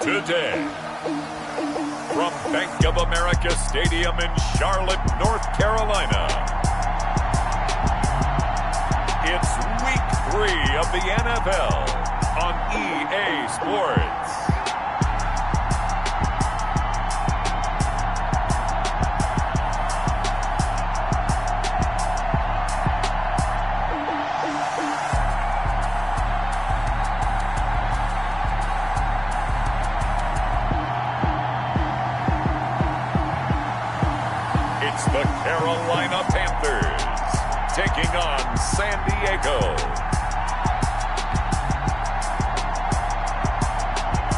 today. From Bank of America Stadium in Charlotte, North Carolina, it's Week 3 of the NFL on EA Sports. It's the Carolina Panthers taking on San Diego.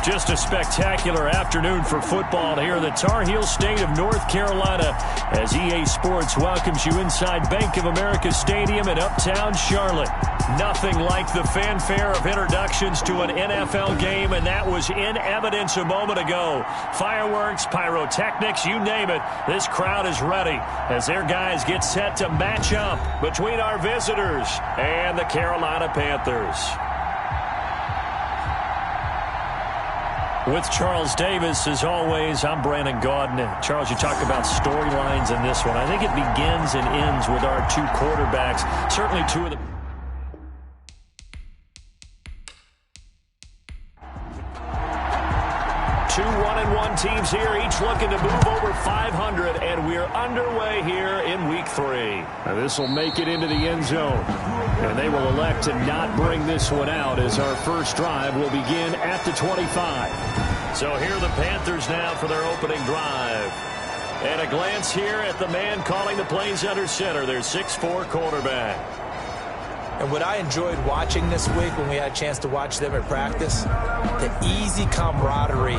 Just a spectacular afternoon for football here in the Tar Heel state of North Carolina as EA Sports welcomes you inside Bank of America Stadium in uptown Charlotte. Nothing like the fanfare of introductions to an NFL game, and that was in evidence a moment ago. Fireworks, pyrotechnics, you name it. This crowd is ready as their guys get set to match up between our visitors and the Carolina Panthers. With Charles Davis, as always, I'm Brandon Gaudin. Charles, you talk about storylines in this one. I think it begins and ends with our two quarterbacks. Certainly two of the... Two 1-1 teams here, each looking to move over 500, and we're underway here in Week 3. Now this will make it into the end zone, and they will elect to not bring this one out as our first drive will begin at the 25. So here are the Panthers now for their opening drive. And a glance here at the man calling the plays under center, their 6'4" quarterback. And what I enjoyed watching this week when we had a chance to watch them at practice, the easy camaraderie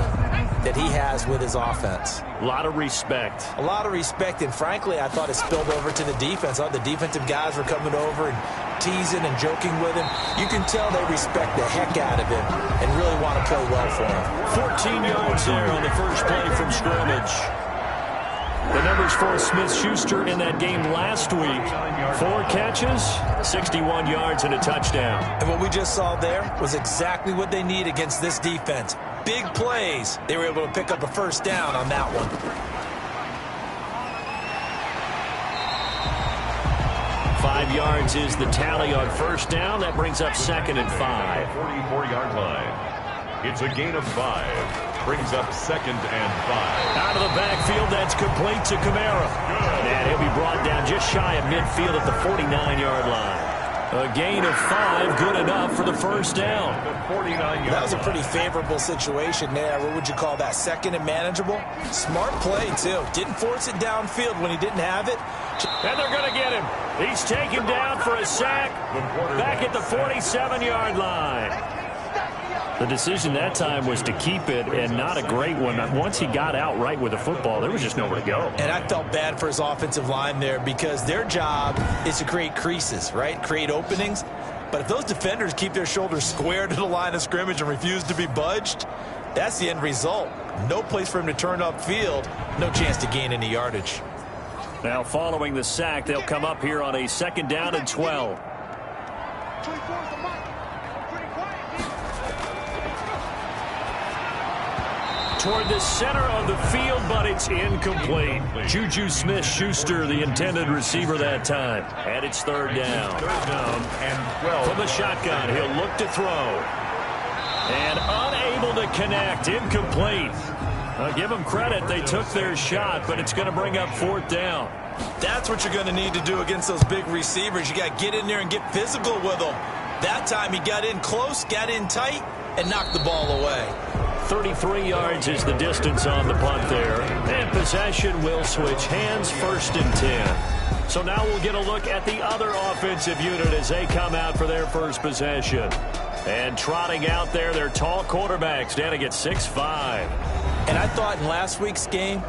that he has with his offense. A lot of respect. A lot of respect, and frankly, I thought it spilled over to the defense. I thought the defensive guys were coming over and teasing and joking with him. You can tell they respect the heck out of him and really want to play well for him. 14 yards there on the first play from scrimmage. The numbers for Smith-Schuster in that game last week. 4 catches, 61 yards, and a touchdown. And what we just saw there was exactly what they need against this defense. Big plays. They were able to pick up a first down on that one. 5 yards is the tally on first down. That brings up 2nd and 5. 44-yard line. It's a gain of 5. Brings up 2nd and 5. Out of the backfield, that's complete to Kamara. And he'll be brought down just shy of midfield at the 49-yard line. A gain of 5, good enough for the first down. That was a pretty favorable situation there. What would you call that? 2nd and manageable? Smart play, too. Didn't force it downfield when he didn't have it. And they're going to get him. He's taken down for a sack back at the 47-yard line. The decision that time was to keep it, and not a great one. Once he got out right with the football, there was just nowhere to go. And I felt bad for his offensive line there because their job is to create creases, right? Create openings. But if those defenders keep their shoulders square to the line of scrimmage and refuse to be budged, that's the end result. No place for him to turn upfield. No chance to gain any yardage. Now following the sack, they'll come up here on a 2nd down and 12. Toward the center of the field, but it's incomplete. Juju Smith-Schuster, the intended receiver that time. And it's 3rd down. 3rd down and 12. From the shotgun, he'll look to throw. And unable to connect, incomplete. I'll give them credit, they took their shot, but it's going to bring up 4th down. That's what you're going to need to do against those big receivers. You got to get in there and get physical with them. That time he got in close, got in tight, and knocked the ball away. 33 yards is the distance on the punt there. And possession will switch hands, 1st and 10. So now we'll get a look at the other offensive unit as they come out for their first possession. And trotting out there, their tall quarterback standing at 6'5". And I thought in last week's game,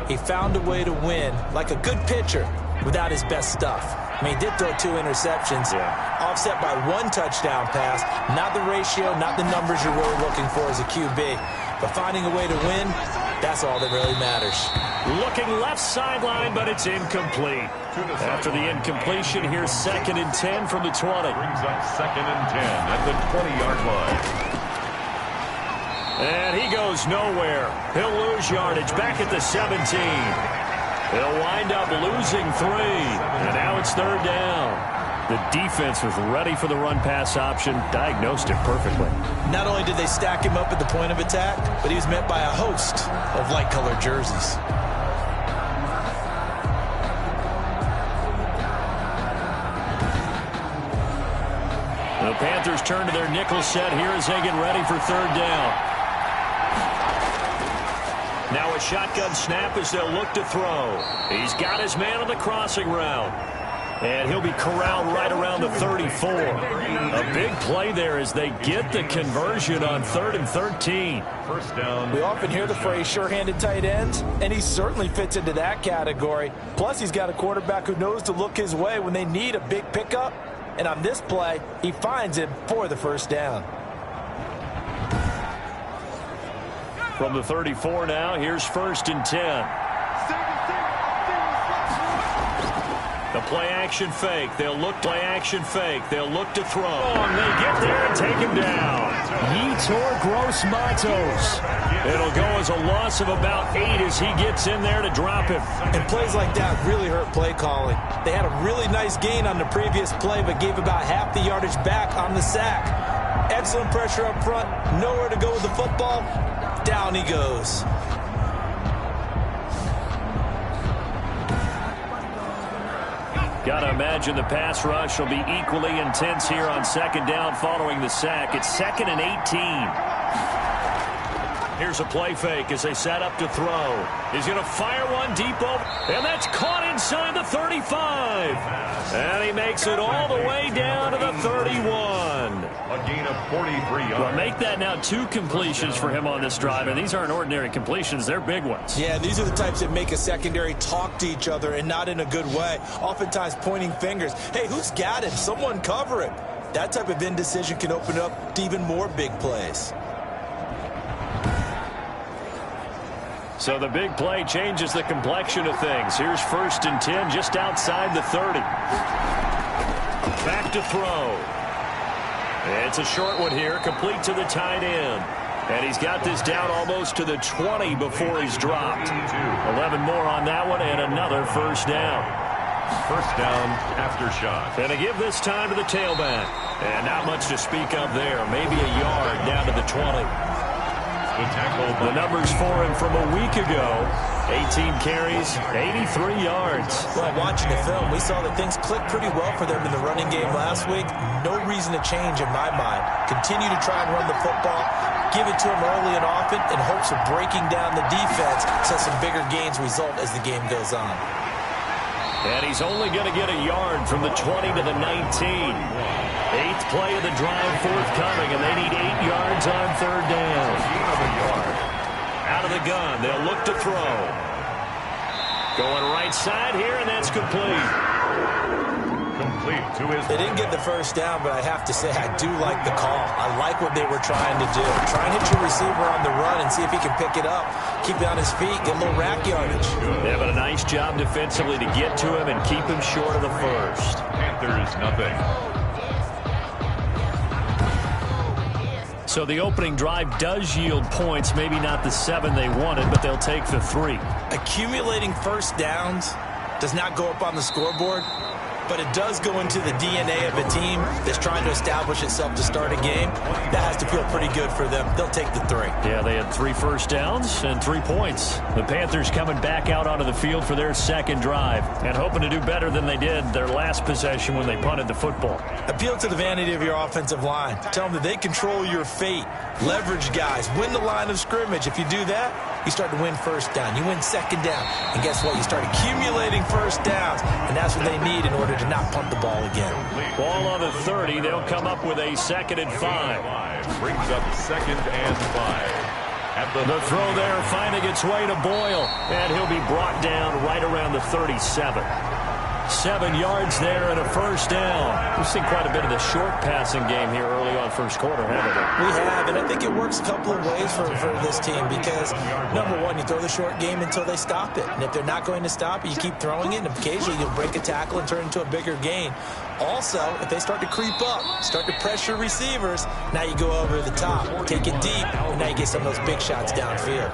he found a way to win like a good pitcher without his best stuff. I mean, he did throw 2 interceptions, offset by 1 touchdown pass. Not the ratio, not the numbers you're really looking for as a QB. But finding a way to win, that's all that really matters. Looking left sideline, but it's incomplete. After the incompletion, here's 2nd and 10 from the 20. Brings up 2nd and 10 at the 20-yard line. And he goes nowhere. He'll lose yardage back at the 17. He'll wind up losing 3. And now it's 3rd down. The defense was ready for the run-pass option, diagnosed it perfectly. Not only did they stack him up at the point of attack, but he was met by a host of light-colored jerseys. The Panthers turn to their nickel set here as they get ready for 3rd down. Now a shotgun snap as they'll look to throw. He's got his man on the crossing route. And he'll be corralled right around the 34. A big play there as they get the conversion on 3rd and 13. First down. We often hear the phrase sure-handed tight ends, and he certainly fits into that category. Plus, he's got a quarterback who knows to look his way when they need a big pickup. And on this play, he finds him for the first down. From the 34 now, here's 1st and 10. The play-action fake. They'll look play-action fake. They'll look to throw. And they get there and take him down. Yetur Gross-Matos. It'll go as a loss of about 8 as he gets in there to drop him. And plays like that really hurt play calling. They had a really nice gain on the previous play, but gave about half the yardage back on the sack. Excellent pressure up front. Nowhere to go with the football. Down he goes. Got to imagine the pass rush will be equally intense here on 2nd down following the sack. It's 2nd and 18. Here's a play fake as they set up to throw. He's going to fire one deep over, and that's caught inside the 35. And he makes it all the way down to the 31. A gain of 43 yards. Well, make that now 2 completions for him on this drive, and these aren't ordinary completions. They're big ones. Yeah, these are the types that make a secondary talk to each other and not in a good way. Oftentimes pointing fingers. Hey, who's got him? Someone cover him. That type of indecision can open up to even more big plays. So the big play changes the complexion of things. Here's 1st and 10 just outside the 30. Back to throw. It's a short one here, complete to the tight end. And he's got this down almost to the 20 before he's dropped. 11 more on that one and another first down. First down, Aftershocks. And to give this time to the tailback. And not much to speak of there. Maybe a yard down to the 20. The numbers for him from a week ago, 18 carries, 83 yards. Well, watching the film, we saw that things clicked pretty well for them in the running game last week. No reason to change in my mind. Continue to try and run the football, give it to him early and often in hopes of breaking down the defense so some bigger gains result as the game goes on. And he's only going to get a yard from the 20 to the 19. 8th play of the drive forthcoming, and they need 8 yards on 3rd down. Out of the gun, they'll look to throw. Going right side here, and that's complete. Complete to his. They didn't get the first down, but I have to say I do like the call. I like what they were trying to do. Try and hit your receiver on the run and see if he can pick it up. Keep it on his feet, get a little rack yardage. Yeah, but a nice job defensively to get to him and keep him short of the first. Panthers, nothing. So the opening drive does yield points, maybe not the 7 they wanted, but they'll take the 3. Accumulating first downs does not go up on the scoreboard, but it does go into the DNA of a team that's trying to establish itself to start a game. That has to feel pretty good for them. They'll take the 3. Yeah, they had 3 first downs and 3 points. The Panthers coming back out onto the field for their 2nd drive and hoping to do better than they did their last possession when they punted the football. Appeal to the vanity of your offensive line. Tell them that they control your fate. Leverage guys. Win the line of scrimmage. If you do that, you start to win first down. You win 2nd down. And guess what? You start accumulating first downs. And that's what they need in order to not punt the ball again. Ball on the 30. They'll come up with a 2nd and 5. Brings up 2nd and 5. The throw there finding its way to Boyle. And he'll be brought down right around the 37. 7 yards there and a first down. We've seen quite a bit of the short passing game here early on first quarter, haven't we? We have, and I think it works a couple of ways for this team because, number one, you throw the short game until they stop it. And if they're not going to stop it, you keep throwing it, and occasionally you'll break a tackle and turn it into a bigger gain. Also, if they start to creep up, start to pressure receivers, now you go over the top, take it deep, and now you get some of those big shots downfield.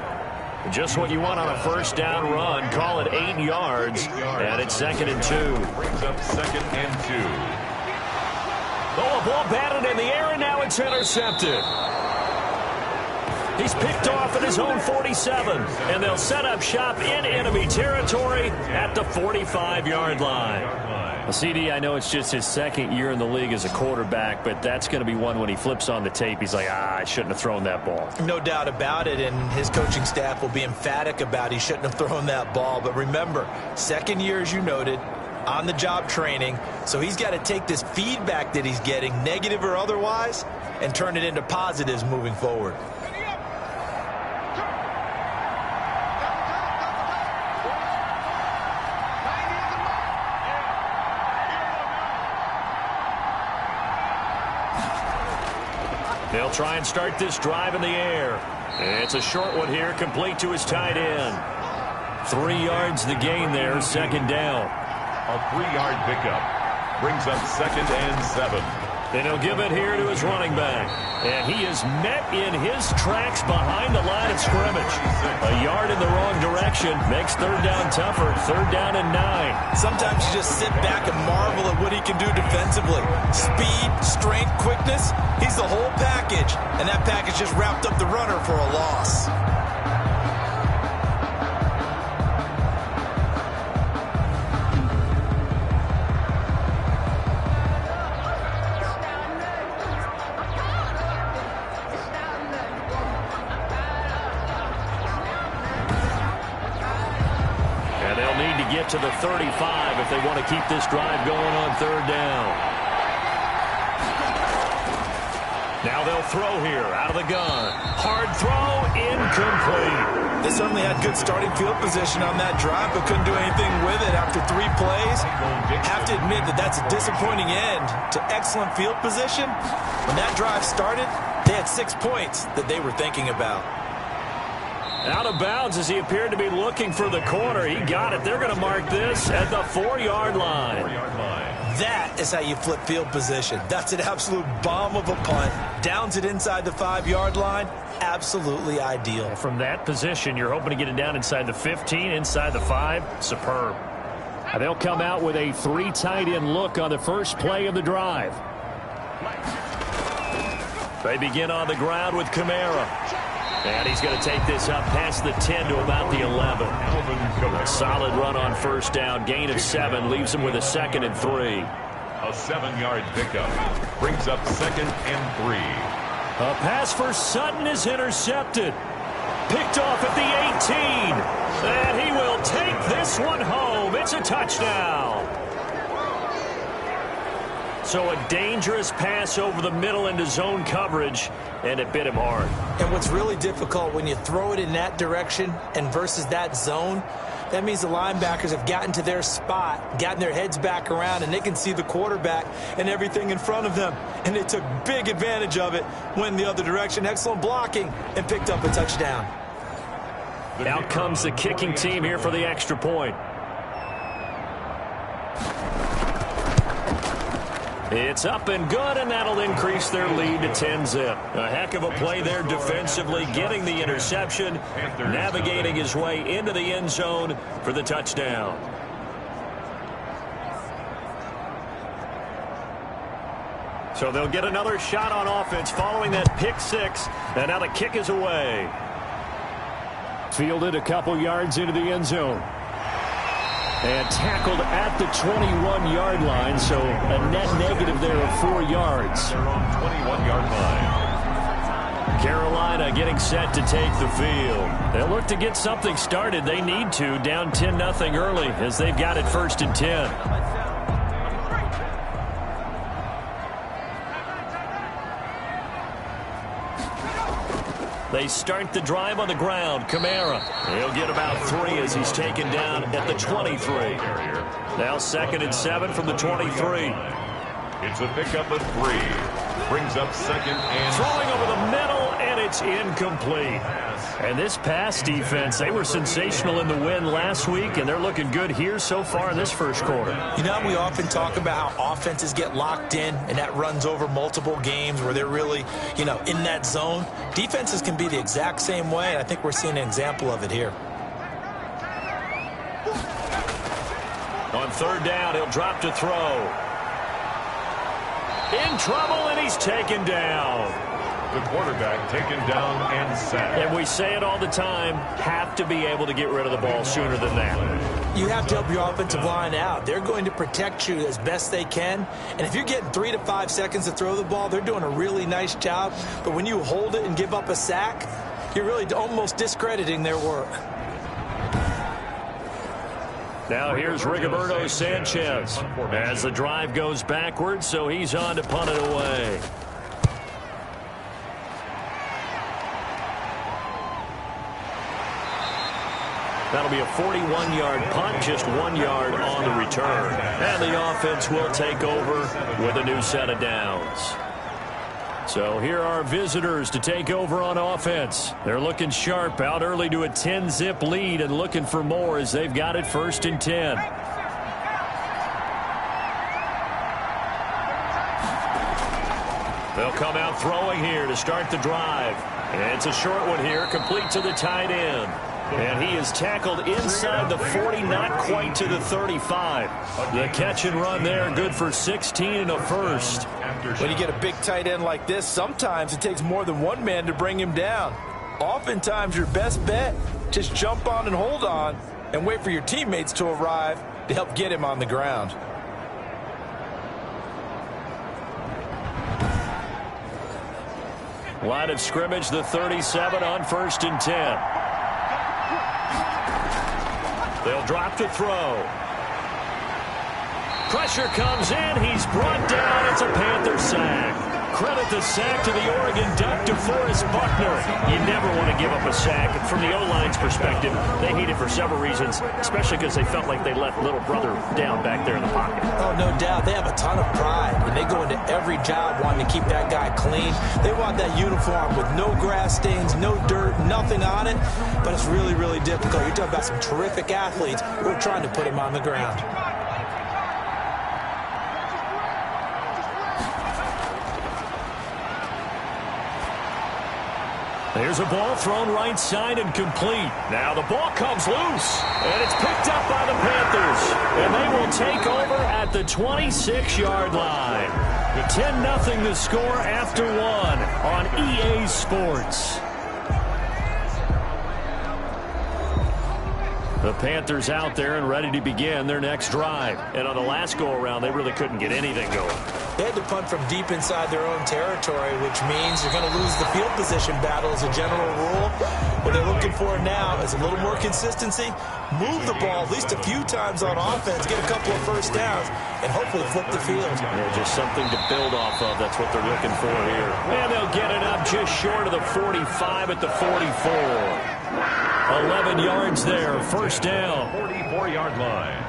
Just what you want on a first down run. Call it 8 yards, and it's 2nd and 2. Brings up 2nd and 2. Oh, a ball batted in the air, and now it's intercepted. He's picked off at his own 47, and they'll set up shop in enemy territory at the 45-yard line. Well, CD, I know it's just his 2nd year in the league as a quarterback, but that's going to be one when he flips on the tape. He's like, I shouldn't have thrown that ball. No doubt about it, and his coaching staff will be emphatic about he shouldn't have thrown that ball. But remember, 2nd year, as you noted, on-the-job training, so he's got to take this feedback that he's getting, negative or otherwise, and turn it into positives moving forward. They'll try and start this drive in the air. It's a short one here, complete to his tight end. 3 yards the gain there, 2nd down. A 3-yard pickup. Brings up 2nd and 7. Then he'll give it here to his running back. And he is met in his tracks behind the line of scrimmage. A yard in the wrong direction makes 3rd down tougher. 3rd down and 9. Sometimes you just sit back and marvel at what he can do defensively. Speed, strength, quickness. He's the whole package. And that package just wrapped up the runner for a loss. To the 35 if they want to keep this drive going on 3rd down. Now they'll throw here out of the gun. Hard throw, incomplete. They certainly had good starting field position on that drive, but couldn't do anything with it after 3 plays. Have to admit that that's a disappointing end to excellent field position. When that drive started, they had 6 points that they were thinking about. Out of bounds as he appeared to be looking for the corner. He got it. They're going to mark this at the 4-yard line. That is how you flip field position. That's an absolute bomb of a punt. Downs it inside the 5-yard line. Absolutely ideal. From that position, you're hoping to get it down inside the 15, inside the 5. Superb. They'll come out with a 3 tight end look on the first play of the drive. They begin on the ground with Kamara. And he's going to take this up past the 10 to about the 11. A solid run on first down. Gain of 7 leaves him with a 2nd and 3. A 7-yard pickup. Brings up 2nd and 3. A pass for Sutton is intercepted. Picked off at the 18. And he will take this one home. It's a touchdown. So a dangerous pass over the middle into zone coverage, and it bit him hard. And what's really difficult when you throw it in that direction and versus that zone, that means the linebackers have gotten to their spot, gotten their heads back around, and they can see the quarterback and everything in front of them. And they took big advantage of it, went the other direction, excellent blocking, and picked up a touchdown. Out comes the kicking team here for the extra point. It's up and good, and that'll increase their lead to 10-zip. A heck of a play there defensively, getting the interception, navigating his way into the end zone for the touchdown. So they'll get another shot on offense following that pick 6, and now the kick is away. Fielded a couple yards into the end zone. And tackled at the 21-yard line, so a net negative there of 4 yards. Their own 21-yard line. Carolina getting set to take the field. They'll look to get something started. They need to, down 10-0 early, as they've got it 1st and 10. They start the drive on the ground. Kamara. He'll get about 3 as he's taken down at the 23. Now 2nd and 7 from the 23. It's a pickup of 3. Brings up 2nd and... Throwing over the middle, and it's incomplete. And this pass defense, they were sensational in the win last week, and they're looking good here so far in this first quarter. You know, we often talk about how offenses get locked in, and that runs over multiple games where they're really, in that zone. Defenses can be the exact same way, and I think we're seeing an example of it here. On 3rd down, he'll drop to throw. In trouble, and he's taken down. The quarterback taken down and sacked. And we say it all the time, have to be able to get rid of the ball sooner than that. You have to help your offensive line out. They're going to protect you as best they can. And if you're getting 3 to 5 seconds to throw the ball, they're doing a really nice job. But when you hold it and give up a sack, you're really almost discrediting their work. Now here's Rigoberto Sanchez as the drive goes backwards, so he's on to punt it away. That'll be a 41-yard punt, just 1 yard on the return. And the offense will take over with a new set of downs. So here are visitors to take over on offense. They're looking sharp, out early to a 10-zip lead and looking for more as they've got it 1st and 10. They'll come out throwing here to start the drive. And it's a short one here, complete to the tight end. And he is tackled inside the 40, not quite to the 35. The catch and run there, good for 16 and a first. When you get a big tight end like this, sometimes it takes more than one man to bring him down. Oftentimes, your best bet, just jump on and hold on and wait for your teammates to arrive to help get him on the ground. Line of scrimmage, the 37 on 1st and 10. They'll drop to throw. Pressure comes in. He's brought down. It's a Panther sack. Credit the sack to the Oregon Duck, DeForest Buckner. You never want to give up a sack. From the O-line's perspective, they hate it for several reasons, especially because they felt like they let little brother down back there in the pocket. Oh, no doubt. They have a ton of pride, and they go into every job wanting to keep that guy clean. They want that uniform with no grass stains, no dirt, nothing on it, but it's really, really difficult. You're talking about some terrific athletes who are trying to put him on the ground. There's a ball thrown right side and complete. Now the ball comes loose, and it's picked up by the Panthers. And they will take over at the 26-yard line. 10-0 the score after 1 on EA Sports. The Panthers out there and ready to begin their next drive. And on the last go-around, they really couldn't get anything going. They had to punt from deep inside their own territory, which means you're going to lose the field position battle as a general rule. What they're looking for now is a little more consistency, move the ball at least a few times on offense, get a couple of first downs, and hopefully flip the field. Yeah, just something to build off of. That's what they're looking for here. And they'll get it up just short of the 45 at the 44. 11 yards there, first down. 44-yard line.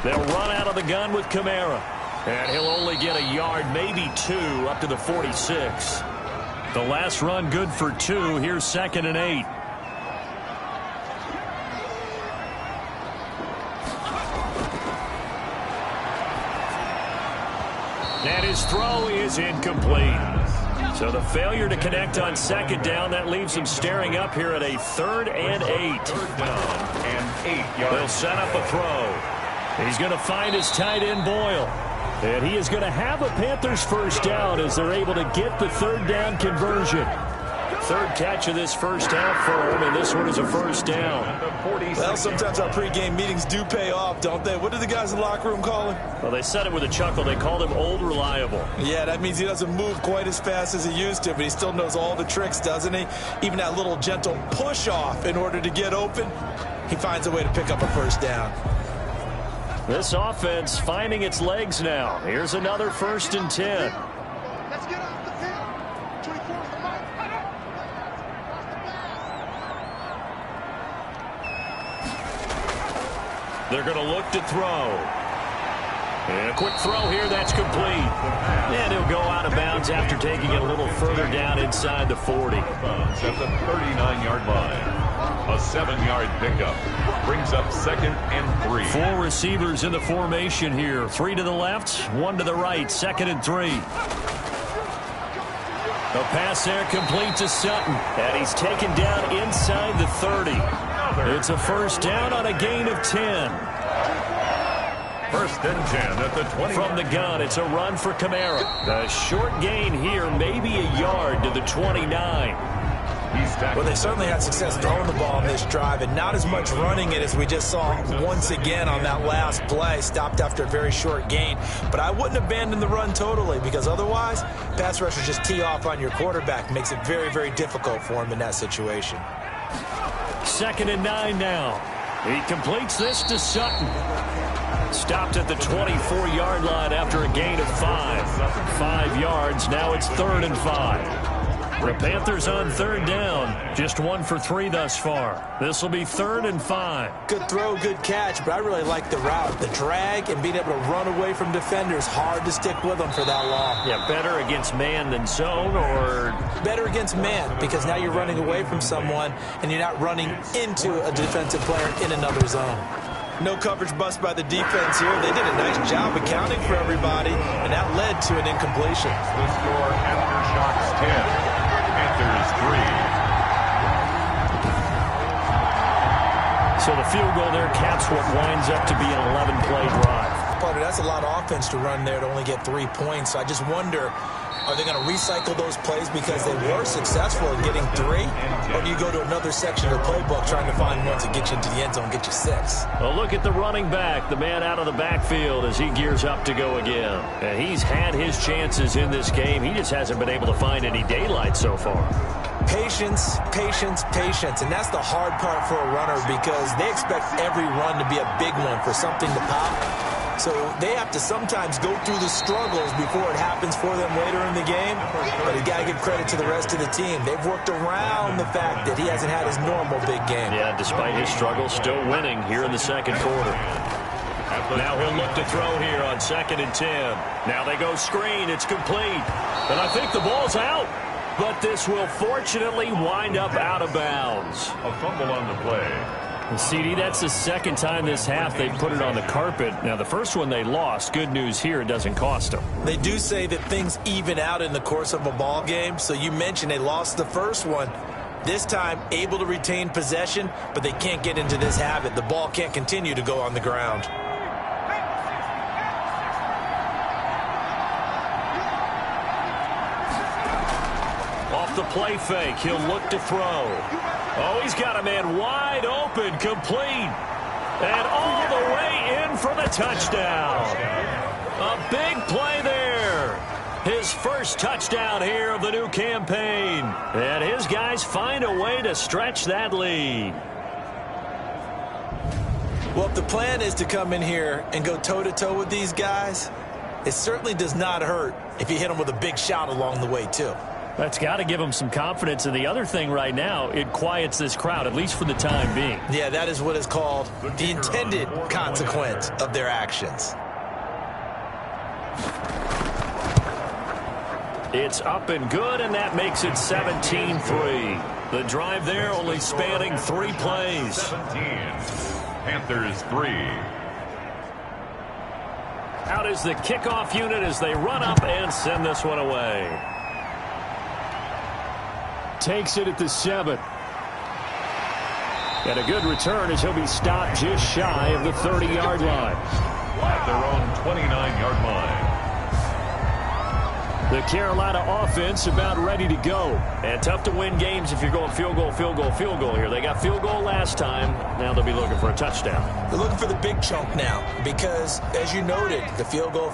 They'll run out of the gun with Kamara. And he'll only get a yard, maybe 2, up to the 46. The last run good for 2. Here's 2nd and 8. And his throw is incomplete. So the failure to connect on 2nd down, that leaves him staring up here at a 3rd and 8. 3rd down and 8 yards. They'll set up a throw. He's going to find his tight end Boyle. And he is going to have a Panthers first down as they're able to get the 3rd down conversion. 3rd catch of this first half for him, and this one is a first down. Well, sometimes our pregame meetings do pay off, don't they? What did the guys in the locker room call him? Well, they said it with a chuckle. They called him Old Reliable. Yeah, that means he doesn't move quite as fast as he used to, but he still knows all the tricks, doesn't he? Even that little gentle push-off in order to get open, he finds a way to pick up a first down. This offense finding its legs now. Here's another 1st and 10. Let's get off the field. 24 to the mark. They're going to look to throw. And a quick throw here, that's complete. And he'll go out of bounds after taking it a little further down inside the 40. At the 39-yard line. A 7-yard pickup. Brings up 2nd and 3. 4 receivers in the formation here. 3 to the left, 1 to the right. 2nd and 3. The pass there complete to Sutton. And he's taken down inside the 30. It's a first down on a gain of 10. 1st and 10 at the 20. From the gun, it's a run for Kamara. A short gain here, maybe a yard to the 29. Well, they certainly had success throwing the ball on this drive, and not as much running it as we just saw once again on that last play. Stopped after a very short gain. But I wouldn't abandon the run totally, because otherwise, pass rushers just tee off on your quarterback. Makes it very, very difficult for him in that situation. 2nd and 9 now. He completes this to Sutton. Stopped at the 24-yard line after a gain of 5. 5 yards. Now it's 3rd and 5. The Panthers on 3rd down. Just 1 for 3 thus far. This will be 3rd and 5. Good throw, good catch, but I really like the route. The drag and being able to run away from defenders. Hard to stick with them for that long. Yeah, better against man than zone, or? Better against man, because now you're running away from someone and you're not running into a defensive player in another zone. No coverage bust by the defense here. They did a nice job accounting for everybody, and that led to an incompletion. The score, Aftershocks 10. Panthers 3. So the field goal there caps what winds up to be an 11-play drive. But that's a lot of offense to run there to only get 3 points. So I just wonder, are they going to recycle those plays because they were successful in getting 3? Or do you go to another section of the playbook trying to find ones that get you into the end zone and get you 6? Well, look at the running back, the man out of the backfield as he gears up to go again. And he's had his chances in this game. He just hasn't been able to find any daylight so far. Patience, patience, patience. And that's the hard part for a runner, because they expect every run to be a big one for something to pop. So they have to sometimes go through the struggles before it happens for them later in the game. But you got to give credit to the rest of the team. They've worked around the fact that he hasn't had his normal big game. Yeah, despite his struggles, still winning here in the 2nd quarter. Now he'll look to throw here on 2nd and 10. Now they go screen. It's complete. And I think the ball's out. But this will fortunately wind up out of bounds. A fumble on the play. CD, that's the 2nd time this half they put it on the carpet. Now, the first one they lost. Good news here, it doesn't cost them. They do say that things even out in the course of a ball game. So you mentioned they lost the first one. This time, able to retain possession, but they can't get into this habit. The ball can't continue to go on the ground. Off the play fake, he'll look to throw. Oh, he's got a man wide open, complete. And all the way in for the touchdown. A big play there. His first touchdown here of the new campaign. And his guys find a way to stretch that lead. Well, if the plan is to come in here and go toe-to-toe with these guys, it certainly does not hurt if you hit them with a big shot along the way, too. That's got to give them some confidence. And the other thing right now, it quiets this crowd, at least for the time being. Yeah, that is what is called the intended consequence of their actions. It's up and good, and that makes it 17-3. The drive there only spanning 3 plays. 17. Panthers 3. Out is the kickoff unit as they run up and send this one away. Takes it at the 7. And a good return as he'll be stopped just shy of the 30-yard line. At their own 29-yard line. The Carolina offense about ready to go. And tough to win games if you're going field goal, field goal, field goal here. They got field goal last time. Now they'll be looking for a touchdown. They're looking for the big chunk now because, as you noted, the field goal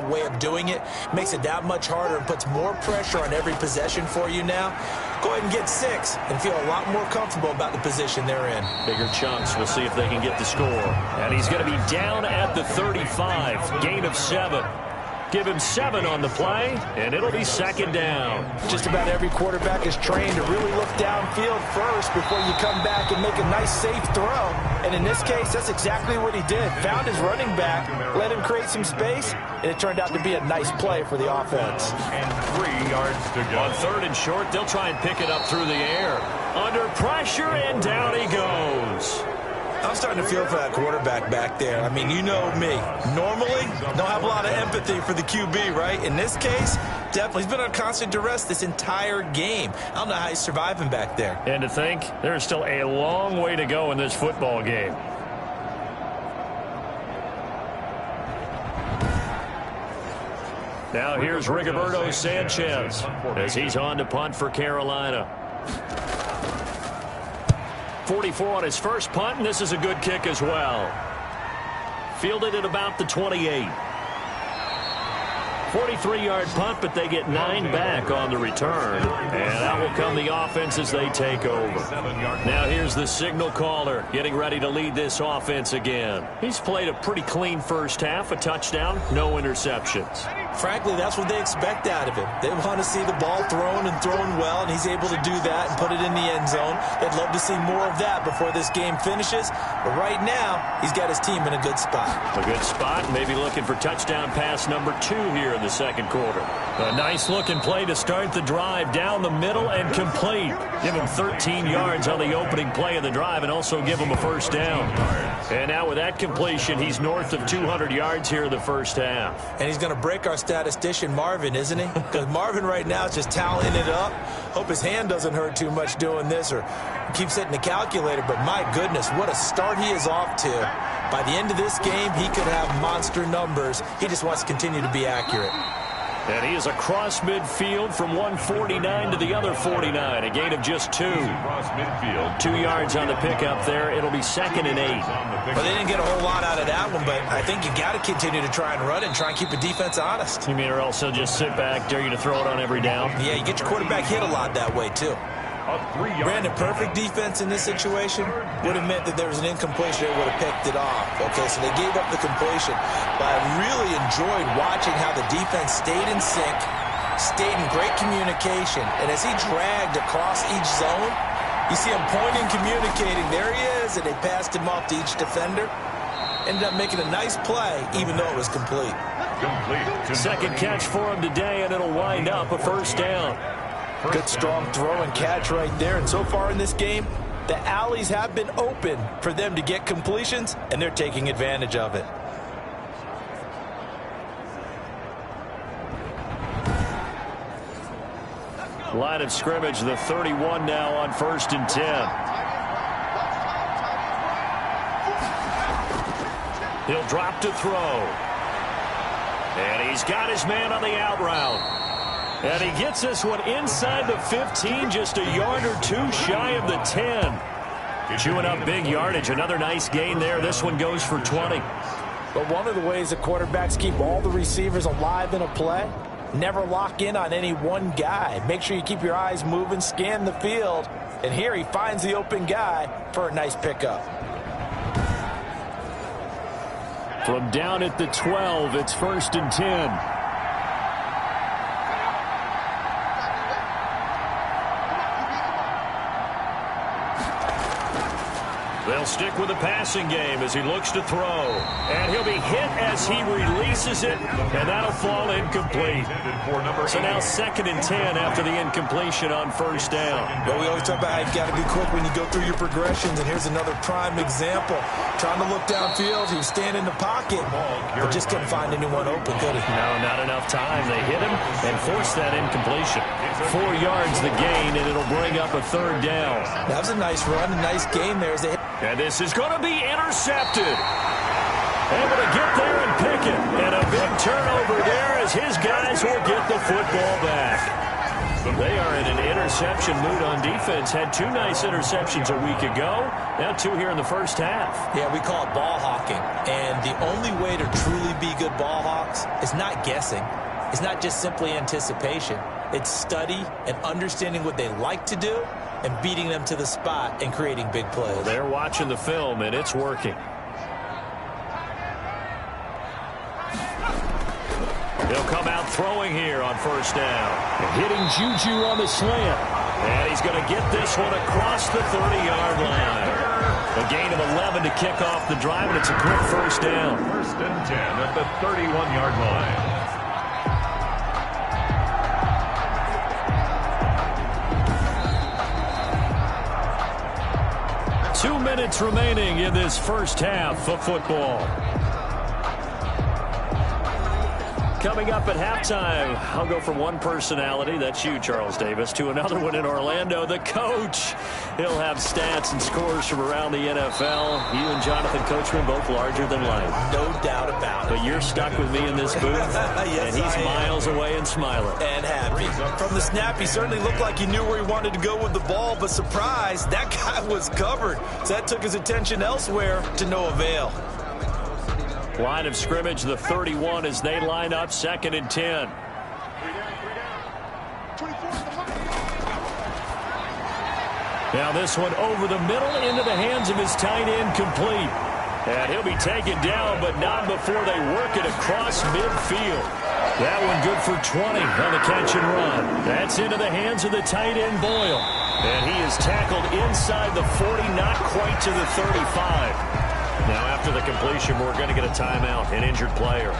way of doing it makes it that much harder and puts more pressure on every possession for you now. Go ahead and get 6 and feel a lot more comfortable about the position they're in. Bigger chunks. We'll see if they can get the score. And he's going to be down at the 35. Gain of 7. give him 7 on the play, and it'll be second down. Just about every quarterback is trained to really look downfield first before you come back and make a nice, safe throw. And in this case, that's exactly what he did. Found his running back, let him create some space, and it turned out to be a nice play for the offense. And 3 yards to go. On 3rd and short, they'll try and pick it up through the air. Under pressure, and down he goes. I'm starting to feel for that quarterback back there. I mean, you know me. Normally, don't have a lot of empathy for the QB, right? In this case, definitely. He's been on constant duress this entire game. I don't know how he's surviving back there. And to think, there's still a long way to go in this football game. Now here's Rigoberto Sanchez as he's on to punt for Carolina. 44 on his first punt, and this is a good kick as well. Fielded at about the 28. 43-yard punt, but they get 9 back on the return. And out will come the offense as they take over. Now here's the signal caller getting ready to lead this offense again. He's played a pretty clean first half, a touchdown, no interceptions. Frankly, that's what they expect out of him. They want to see the ball thrown and thrown well, and he's able to do that and put it in the end zone. They'd love to see more of that before this game finishes. But right now, he's got his team in a good spot. A good spot, maybe looking for touchdown pass number 2 here in the second quarter. A nice-looking play to start the drive down the middle and complete. Give him 13 yards on the opening play of the drive and also give him a first down. And now with that completion, he's north of 200 yards here in the first half. And he's going to break our statistician Marvin, isn't he? Because Marvin right now is just tallying it up. Hope his hand doesn't hurt too much doing this or keeps hitting the calculator. But my goodness, what a start he is off to. By the end of this game, he could have monster numbers. He just wants to continue to be accurate. And he is across midfield from 149 to the other 49. A gain of just 2. 2 yards on the pickup there. It'll be 2nd and 8. Well, they didn't get a whole lot out of that one, but I think you got to continue to try and run it and try and keep the defense honest. You mean or else they'll just sit back, dare you to throw it on every down? Yeah, you get your quarterback hit a lot that way, too. Brandon, perfect defense in this situation would have meant that there was an incompletion. They would have picked it off. Okay, so they gave up the completion. But I really enjoyed watching how the defense stayed in sync, stayed in great communication. And as he dragged across each zone, you see him pointing, communicating. There he is, and they passed him off to each defender. Ended up making a nice play, even though it was complete. Second catch for him today, and it'll wind up a first down. Good strong throw and catch right there. And so far in this game, the alleys have been open for them to get completions, and they're taking advantage of it. Line of scrimmage, the 31 now on 1st and 10. He'll drop to throw. And he's got his man on the out route. And he gets this one inside the 15, just a yard or 2 shy of the 10. Chewing up big yardage. Another nice gain there. This one goes for 20. But one of the ways that quarterbacks keep all the receivers alive in a play, never lock in on any one guy. Make sure you keep your eyes moving, scan the field. And here he finds the open guy for a nice pickup. From down at the 12, it's 1st and 10. They'll stick with the passing game as he looks to throw. And he'll be hit as he releases it, and that'll fall incomplete. So now 2nd and 10 after the incompletion on first down. Well, we always talk about how you've got to be quick when you go through your progressions, and here's another prime example. Trying to look downfield, he was standing in the pocket, but just couldn't find anyone open, could he? No, not enough time. They hit him and forced that incompletion. 4 yards the gain, and it'll bring up a 3rd down. That was a nice run, a nice game there as they hit. And this is going to be intercepted. Able to get there and pick it. And a big turnover there as his guys will get the football back. They are in an interception mood on defense. Had 2 nice interceptions a week ago. Now 2 here in the first half. Yeah, we call it ball hawking. And the only way to truly be good ball hawks is not guessing. It's not just simply anticipation. It's study and understanding what they like to do and beating them to the spot and creating big plays. They're watching the film, and it's working. He'll come out throwing here on first down. Hitting Juju on the slant. And he's going to get this one across the 30-yard line. A gain of 11 to kick off the drive, and it's a quick first down. First and 10 at the 31-yard line. 2 minutes remaining in this first half of football. Coming up at halftime, I'll go from one personality, that's you, Charles Davis, to another one in Orlando, the coach. He'll have stats and scores from around the NFL. You and Jonathan Coachman both larger than life. No doubt about it. But you're stuck with me in this booth, yes, and he's miles away and smiling. And happy. From the snap, he certainly looked like he knew where he wanted to go with the ball, but surprise, that guy was covered. So that took his attention elsewhere to no avail. Line of scrimmage, the 31 as they line up, 2nd and 10. Now this one over the middle into the hands of his tight end, complete. And he'll be taken down, but not before they work it across midfield. That one good for 20 on the catch and run. That's into the hands of the tight end, Boyle. And he is tackled inside the 40, not quite to the 35. Now, after the completion, we're going to get a timeout, an injured player.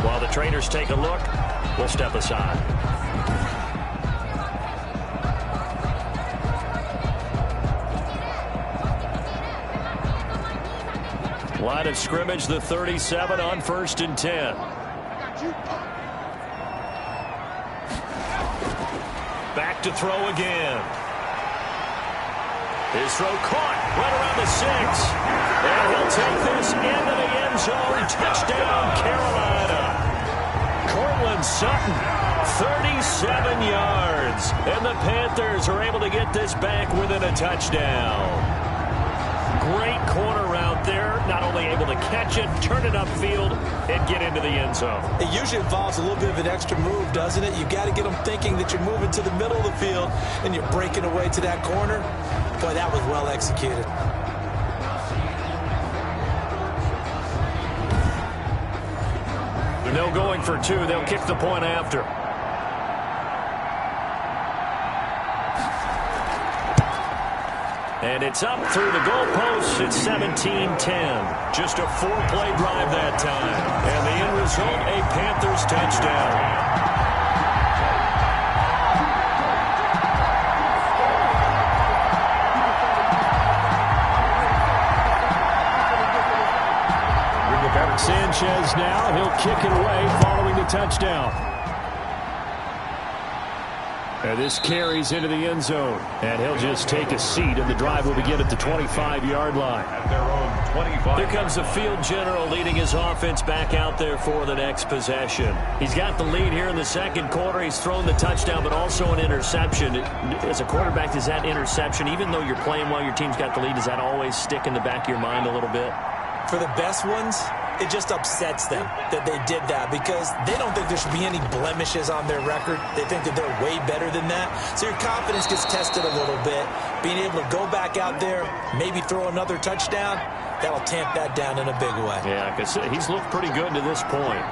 While the trainers take a look, we'll step aside. Line of scrimmage, the 37 on 1st and 10. Back to throw again. His throw caught right around the 6. And he'll take this into the end zone. Touchdown, Carolina. Cortland Sutton, 37 yards. And the Panthers are able to get this back within a touchdown. Great corner route there. Not only able to catch it, turn it upfield, and get into the end zone. It usually involves a little bit of an extra move, doesn't it? You've got to get them thinking that you're moving to the middle of the field and you're breaking away to that corner. Boy, that was well executed. No going for 2. They'll kick the point after. And it's up through the goalposts. It's 17-10. Just a 4-play drive that time. And the end result, a Panthers touchdown. Sanchez now, he'll kick it away following the touchdown. And this carries into the end zone. And he'll just take a seat, and the drive will begin at the 25-yard line. At their own 25. Here comes the field general leading his offense back out there for the next possession. He's got the lead here in the 2nd quarter. He's thrown the touchdown, but also an interception. As a quarterback, does that interception, even though you're playing while your team's got the lead, does that always stick in the back of your mind a little bit? For the best ones, it just upsets them that they did that because they don't think there should be any blemishes on their record. They think that they're way better than that. So your confidence gets tested a little bit. Being able to go back out there, maybe throw another touchdown, that'll tamp that down in a big way. Yeah, because he's looked pretty good to this point.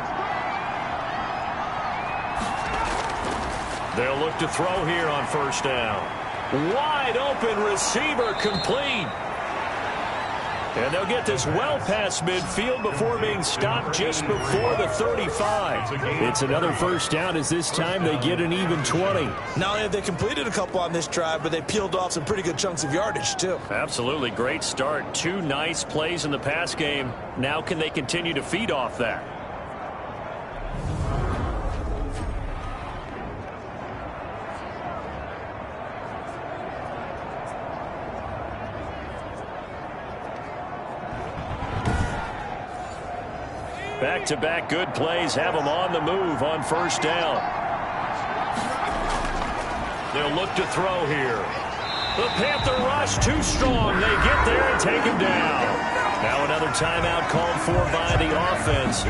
They'll look to throw here on first down. Wide open receiver, complete. And they'll get this well past midfield before being stopped just before the 35. It's another first down as this time they get an even 20. Not only have they completed a couple on this drive, but they peeled off some pretty good chunks of yardage, too. Absolutely. Great start. 2 nice plays in the pass game. Now can they continue to feed off that? Back-to-back good plays have them on the move on first down. They'll look to throw here. The Panther rush too strong. They get there and take him down. Now another timeout called for by the offense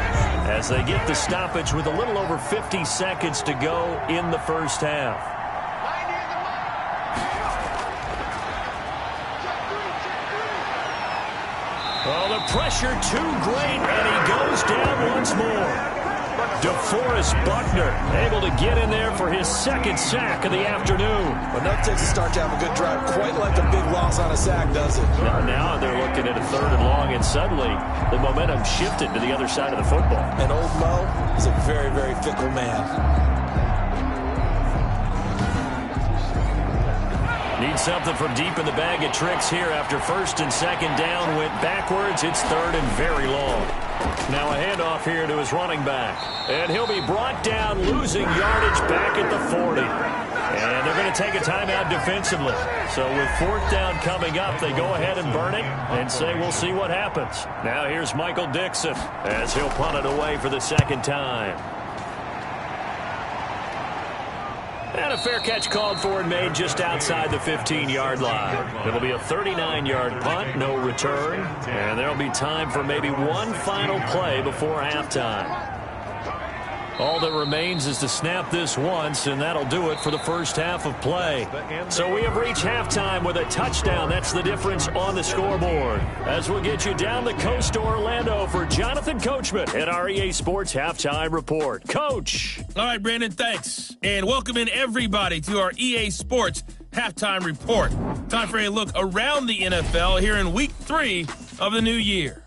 as they get the stoppage with a little over 50 seconds to go in the first half. Well, the pressure too great, and he goes down once more. DeForest Buckner able to get in there for his second sack of the afternoon. Enough takes a start to have a good drive, quite like a big loss on a sack, does it? Now they're looking at a 3rd and long, and suddenly the momentum shifted to the other side of the football. And old Mo is a very, very fickle man. Need something from deep in the bag of tricks here after 1st and 2nd down. Went backwards. It's 3rd and very long. Now a handoff here to his running back. And he'll be brought down, losing yardage back at the 40. And they're going to take a timeout defensively. So with 4th down coming up, they go ahead and burn it and say we'll see what happens. Now here's Michael Dixon as he'll punt it away for the 2nd time. And a fair catch called for and made just outside the 15-yard line. It'll be a 39-yard punt, no return. And there'll be time for maybe one final play before halftime. All that remains is to snap this once, and that'll do it for the first half of play. So we have reached halftime with a touchdown. That's the difference on the scoreboard. As we'll get you down the coast to Orlando for Jonathan Coachman at our EA Sports Halftime Report. Coach. All right, Brandon, thanks. And welcome in everybody to our EA Sports Halftime Report. Time for a look around the NFL here in Week 3 of the new year.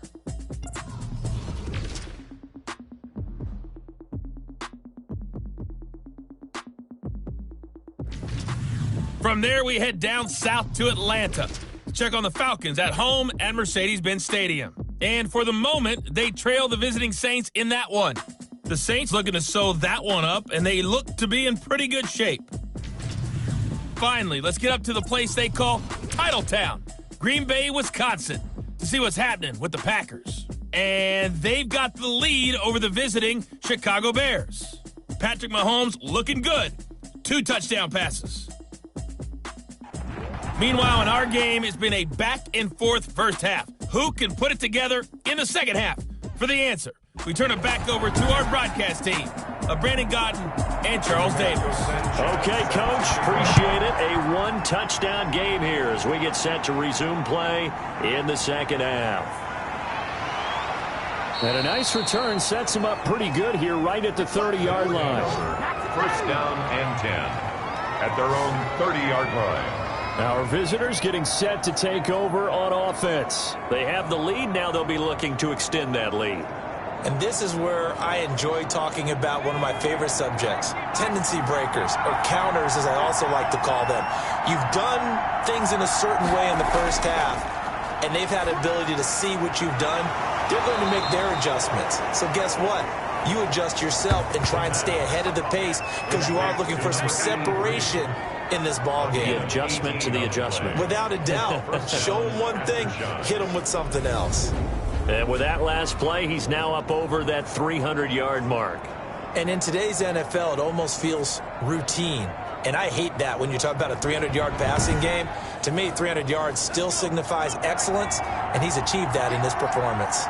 From there, we head down south to Atlanta. Check on the Falcons at home at Mercedes-Benz Stadium. And for the moment, they trail the visiting Saints in that one. The Saints looking to sew that one up, and they look to be in pretty good shape. Finally, let's get up to the place they call Titletown, Green Bay, Wisconsin, to see what's happening with the Packers. And they've got the lead over the visiting Chicago Bears. Patrick Mahomes looking good. 2 touchdown passes. Meanwhile, in our game, it's been a back-and-forth first half. Who can put it together in the second half? For the answer, we turn it back over to our broadcast team of Brandon Godden and Charles Davis. Okay, Coach, appreciate it. A 1-touchdown game here as we get set to resume play in the second half. And a nice return sets him up pretty good here right at the 30-yard line. 1st down and 10 at their own 30-yard line. Our visitors getting set to take over on offense. They have the lead. Now they'll be looking to extend that lead. And this is where I enjoy talking about one of my favorite subjects, tendency breakers, or counters as I also like to call them. You've done things in a certain way in the first half, and they've had the ability to see what you've done. They're going to make their adjustments. So guess what? You adjust yourself and try and stay ahead of the pace because you are looking for some separation in this ball game. The adjustment to the adjustment. Without a doubt. Show him one thing, hit him with something else. And with that last play, he's now up over that 300-yard mark. And in today's NFL, it almost feels routine. And I hate that when you talk about a 300-yard passing game. To me, 300 yards still signifies excellence, and he's achieved that in this performance.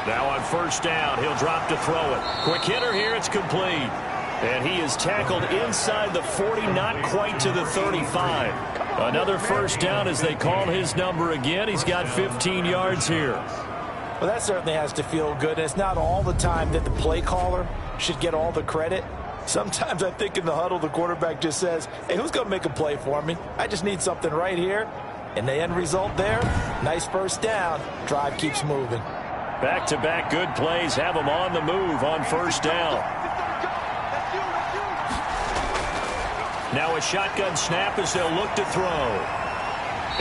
Now on 1st down, he'll drop to throw it. Quick hitter here, it's complete. And he is tackled inside the 40, not quite to the 35. Another 1st down as they call his number again. He's got 15 yards here. Well, that certainly has to feel good. It's not all the time that the play caller should get all the credit. Sometimes I think in the huddle, the quarterback just says, hey, who's going to make a play for me? I just need something right here. And the end result there, nice 1st down. Drive keeps moving. Back-to-back good plays have him on the move on 1st down. Now a shotgun snap as they'll look to throw.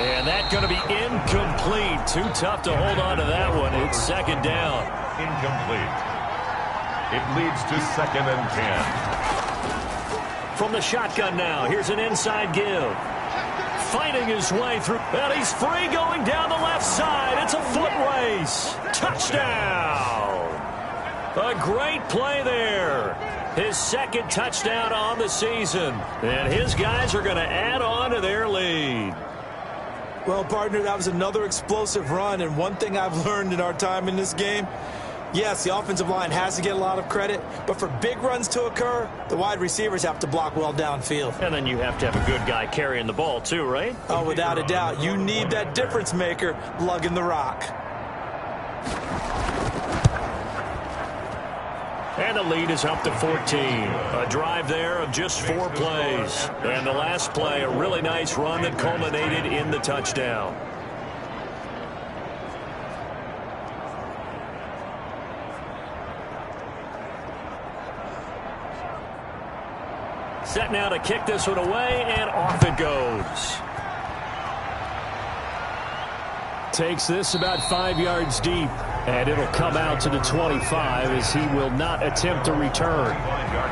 And that's going to be incomplete. Too tough to hold on to that one. It's 2nd down. Incomplete. It leads to 2nd and 10. From the shotgun now, here's an inside give. Fighting his way through, and he's free going down the left side. It's a foot race. Touchdown. A great play there. His 2nd touchdown on the season. And his guys are going to add on to their lead. Well, partner, that was another explosive run. And one thing I've learned in our time in this game, yes, the offensive line has to get a lot of credit, but for big runs to occur, the wide receivers have to block well downfield. And then you have to have a good guy carrying the ball too, right? Oh, without a doubt. You need that difference maker lugging the rock. And the lead is up to 14. A drive there of just 4 plays. And the last play, a really nice run that culminated in the touchdown. Set now to kick this one away, and off it goes. Takes this about 5 yards deep, and it'll come out to the 25 as he will not attempt to return.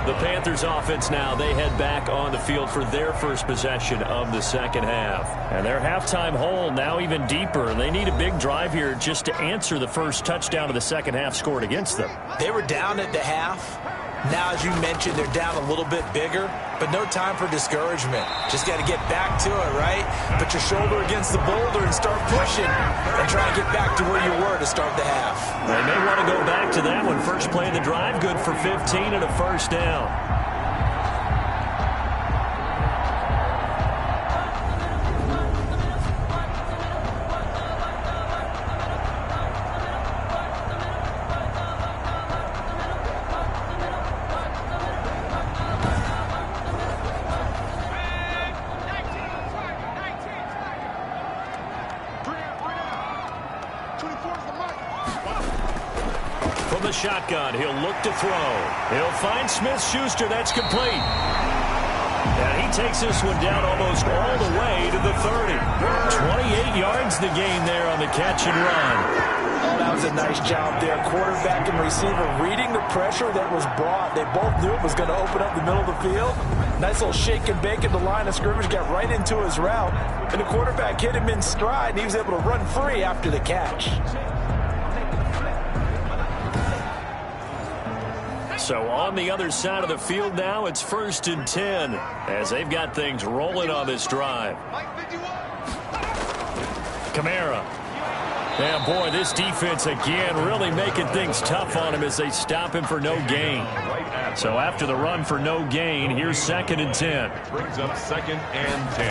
The Panthers offense now, they head back on the field for their first possession of the second half. And their halftime hole now even deeper. They need a big drive here just to answer the first touchdown of the second half scored against them. They were down at the half. Now, as you mentioned, they're down a little bit bigger, but no time for discouragement. Just got to get back to it, right? Put your shoulder against the boulder and start pushing and try and get back to where you were to start the half. They may want to go back to that one. First play of the drive, good for 15 and a first down. From the shotgun, he'll look to throw. He'll find Smith-Schuster. That's complete. And he takes this one down almost all the way to the 30. 28 yards the gain there on the catch and run. Oh, that was a nice job there. Quarterback and receiver reading the pressure that was brought. They both knew it was going to open up the middle of the field. Nice little shake and bake at the line of scrimmage. Got right into his route. And the quarterback hit him in stride, and he was able to run free after the catch. So on the other side of the field now, it's 1st and 10 as they've got things rolling on this drive. Kamara. Yeah, boy, this defense again really making things tough on him as they stop him for no gain. So after the run for no gain, here's 2nd and 10. Brings up 2nd and 10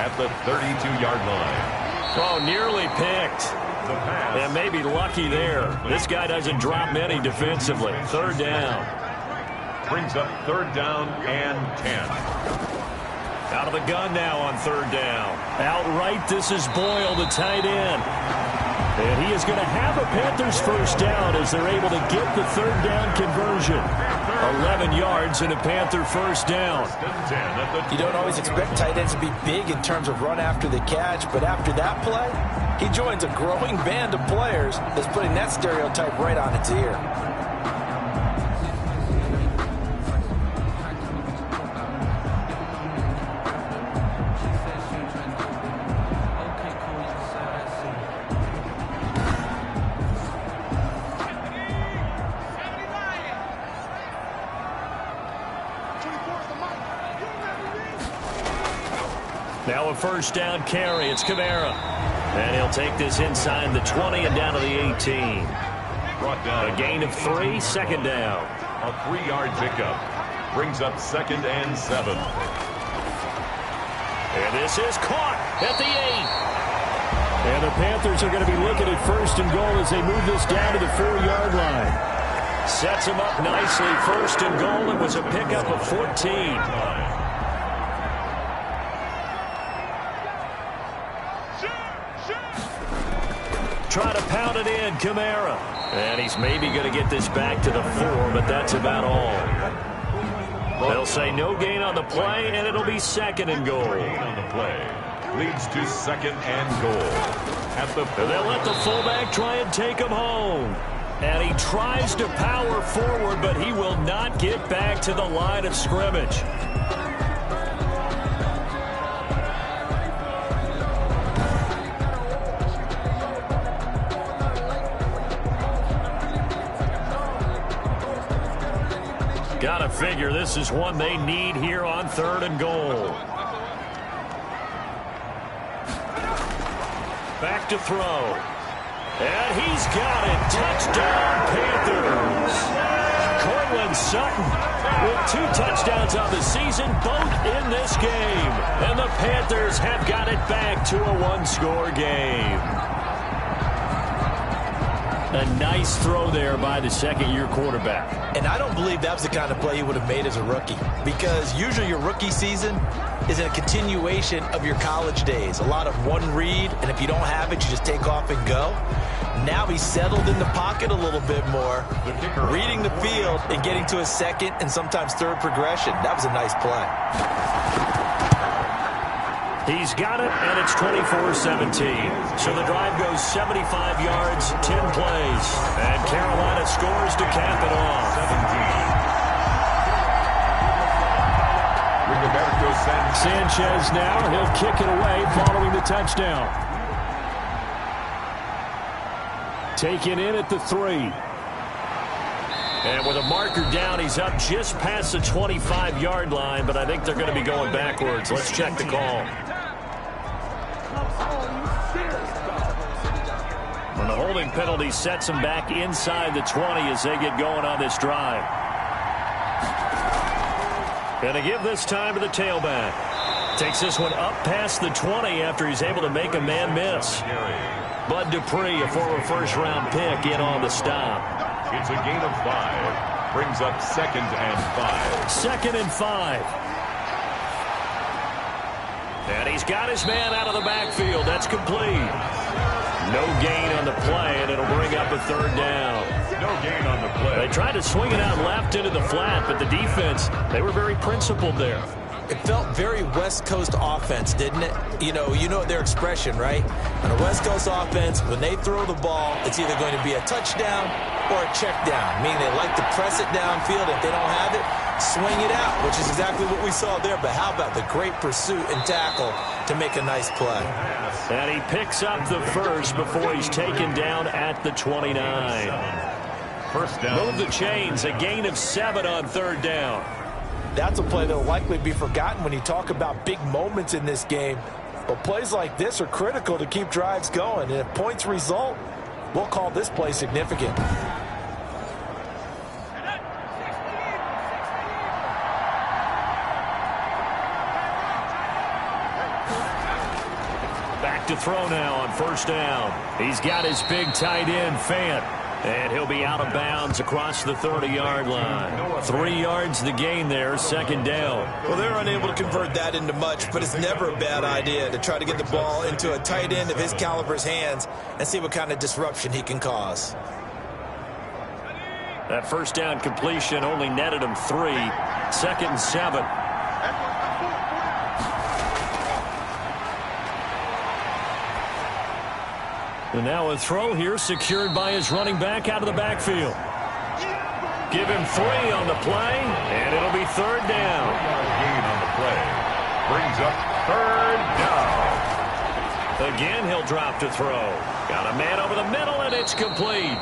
at the 32-yard line. Oh, nearly picked. And maybe lucky there. This guy doesn't drop many defensively. 3rd down. Brings up 3rd down and 10. Out of the gun now on 3rd down. Outright, this is Boyle, the tight end. And he is going to have a Panthers first down as they're able to get the 3rd down conversion. 11 yards and a Panther first down. You don't always expect tight ends to be big in terms of run after the catch, but after that play, he joins a growing band of players that's putting that stereotype right on its ear. Now a first down carry. It's Kamara. And he'll take this inside the 20 and down to the 18. Brought down. A gain of 3, 2nd down. A 3-yard pickup. Brings up 2nd and 7. And this is caught at the 8. And the Panthers are going to be looking at 1st and goal as they move this down to the 4-yard line. Sets them up nicely. 1st and goal. It was a pickup of 14. Try to pound it in, Kamara. And he's maybe going to get this back to the 4, but that's about all. They'll say no gain on the play, and it'll be 2nd and goal. On the play leads to 2nd and goal. At the and they'll let the fullback try and take him home. And he tries to power forward, but he will not get back to the line of scrimmage. Gotta figure this is one they need here on 3rd and goal. Back to throw. And he's got it. Touchdown, Panthers. Cortland Sutton with 2 touchdowns on the season, both in this game. And the Panthers have got it back to a 1-score game. A nice throw there by the second-year quarterback. And I don't believe that was the kind of play he would have made as a rookie, because usually your rookie season is a continuation of your college days. A lot of one read, and if you don't have it, you just take off and go. Now he's settled in the pocket a little bit more, reading the field and getting to a second and sometimes third progression. That was a nice play. He's got it, and it's 24-17. So the drive goes 75 yards, 10 plays. And Carolina scores to cap it off. Sanchez now. He'll kick it away following the touchdown. Taken in at the 3. And with a marker down, he's up just past the 25-yard line, but I think they're going to be going backwards. Let's check the call. And the holding penalty sets him back inside the 20 as they get going on this drive. Going to give this time to the tailback. Takes this one up past the 20 after he's able to make a man miss. Bud Dupree, a former first-round pick, in on the stop. It's a gain of 5. Brings up 2nd and 5. 2nd and 5. And he's got his man out of the backfield. That's complete. No gain on the play, and it'll bring up a 3rd down. No gain on the play. They tried to swing it out left into the flat, but the defense, they were very principled there. It felt very West Coast offense, didn't it? You know their expression, right? On a West Coast offense, when they throw the ball, it's either going to be a touchdown or a check down, meaning they like to press it downfield. If they don't have it, swing it out, which is exactly what we saw there. But how about the great pursuit and tackle to make a nice play? And he picks up the first before he's taken down at the 29. First down. Move the chains, a gain of 7 on 3rd down. That's a play that will likely be forgotten when you talk about big moments in this game. But plays like this are critical to keep drives going. And if points result, we'll call this play significant. Back to throw now on 1st down. He's got his big tight end, Fant. And he'll be out of bounds across the 30-yard line. 3 yards the gain there, 2nd down. Well, they're unable to convert that into much, but it's never a bad idea to try to get the ball into a tight end of his caliber's hands and see what kind of disruption he can cause. That 1st down completion only netted him 3. 2nd and 7. And now a throw here secured by his running back out of the backfield. Give him 3 on the play, and it'll be 3rd down. Gain on the play. Brings up 3rd down. Again, he'll drop to throw. Got a man over the middle, and it's complete.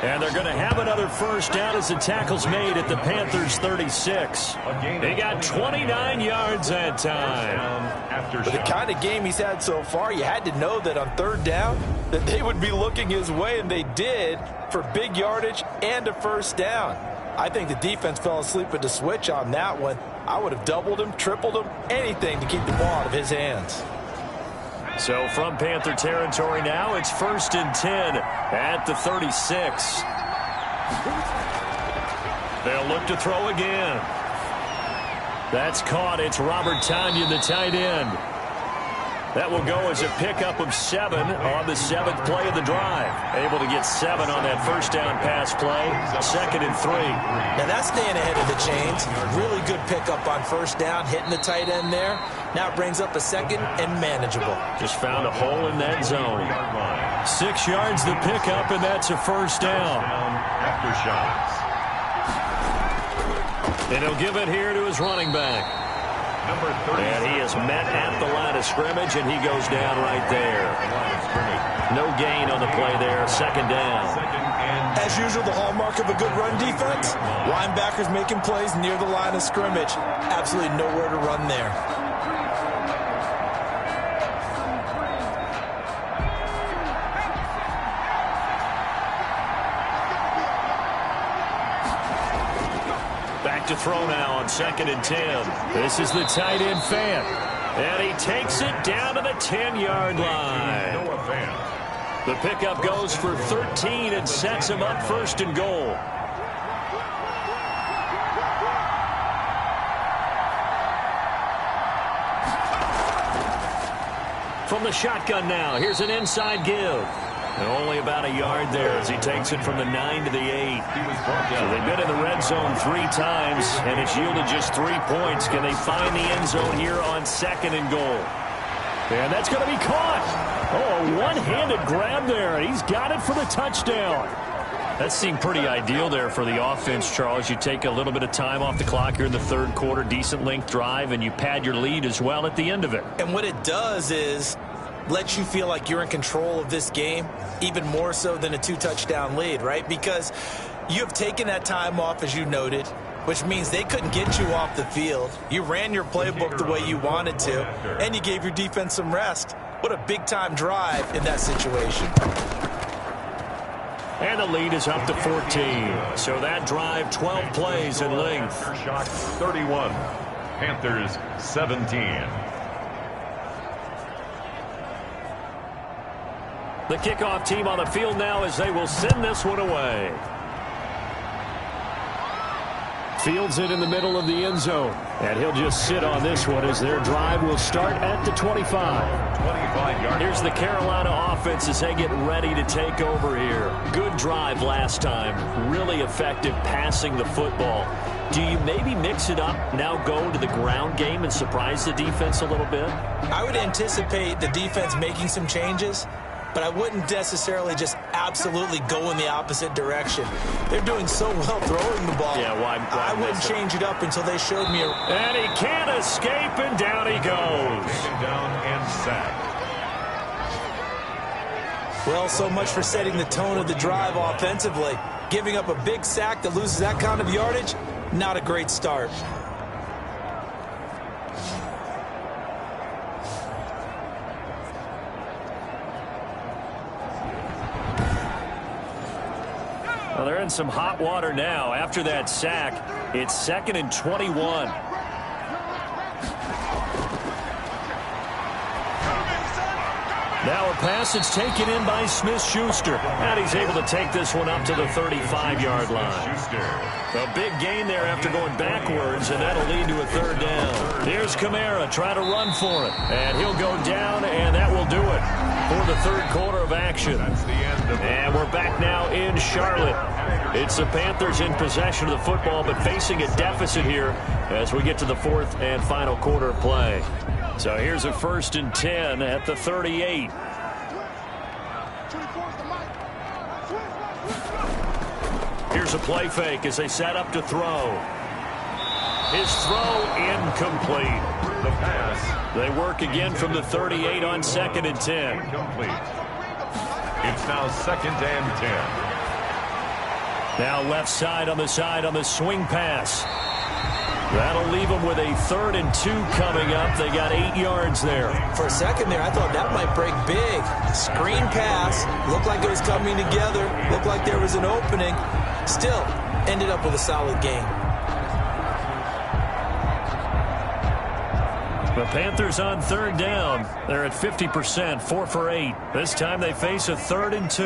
And they're going to have another 1st down as the tackle's made at the Panthers' 36. They got 29 yards that time. But the kind of game he's had so far, you had to know that on 3rd down that they would be looking his way, and they did, for big yardage and a 1st down. I think the defense fell asleep at the switch on that one. I would have doubled him, tripled him, anything to keep the ball out of his hands. So from Panther territory now, it's 1st and 10 at the 36. They'll look to throw again. That's caught. It's Robert Tonyan, the tight end. That will go as a pickup of 7 on the 7th play of the drive. Able to get 7 on that 1st down pass play. 2nd and 3. Now that's staying ahead of the chains. Really good pickup on 1st down, hitting the tight end there. Now it brings up a 2nd and manageable. Just found a hole in that zone. 6 yards the pickup, and that's a 1st down. Aftershocks. And he'll give it here to his running back. And he is met at the line of scrimmage, and he goes down right there. No gain on the play there. 2nd down. As usual, the hallmark of a good run defense, linebackers making plays near the line of scrimmage. Absolutely nowhere to run there. To throw now on 2nd and 10. This is the tight end, Fant. And he takes it down to the 10-yard line. The pickup goes for 13 and sets him up first and goal. From the shotgun now, here's an inside give. And only about a yard there as he takes it from the 9 to the 8. So they've been in the red zone 3 times, and it's yielded just 3 points. Can they find the end zone here on 2nd and goal? And that's going to be caught. Oh, a one-handed grab there. He's got it for the touchdown. That seemed pretty ideal there for the offense, Charles. You take a little bit of time off the clock here in the 3rd quarter, decent length drive, and you pad your lead as well at the end of it. And what it does is let you feel like you're in control of this game, even more so than a 2-touchdown lead, right? Because you have taken that time off, as you noted, which means they couldn't get you off the field. You ran your playbook the way you wanted to, and you gave your defense some rest. What a big-time drive in that situation. And the lead is up to 14. So that drive, 12 plays in length. Aftershocks 31, Panthers 17. The kickoff team on the field now as they will send this one away. Fields it in the middle of the end zone. And he'll just sit on this one as their drive will start at the 25. Here's the Carolina offense as they get ready to take over here. Good drive last time. Really effective passing the football. Do you maybe mix it up, now go to the ground game and surprise the defense a little bit? I would anticipate the defense making some changes, but I wouldn't necessarily just absolutely go in the opposite direction. They're doing so well throwing the ball. Yeah, why I wouldn't change it up until they showed me. And he can't escape, and down he goes. Taken down and sacked. Well, so much for setting the tone of the drive offensively. Giving up a big sack that loses that kind of yardage, not a great start. Well, they're in some hot water now. After that sack, it's 2nd and 21. Now a pass that's taken in by Smith-Schuster. And he's able to take this one up to the 35-yard line. A big gain there after going backwards, and that'll lead to a 3rd down. Here's Kamara trying to run for it. And he'll go down, and that will do it for the 3rd quarter of action. That's the end of And we're back now in Charlotte. It's the Panthers in possession of the football, but facing a deficit here as we get to the 4th and final quarter of play. So here's a 1st and 10 at the 38. Here's a play fake as they set up to throw. His throw incomplete. the pass. They work again from the 38 on 2nd and 10. Incomplete. It's now 2nd and 10. Now left side on the swing pass. That'll leave them with a 3rd and 2 coming up. They got 8 yards there. For a second there, I thought that might break big. Screen pass. Looked like it was coming together. Looked like there was an opening. Still, ended up with a solid game. The Panthers on 3rd down. They're at 50%, 4 for 8. This time they face a 3rd and 2.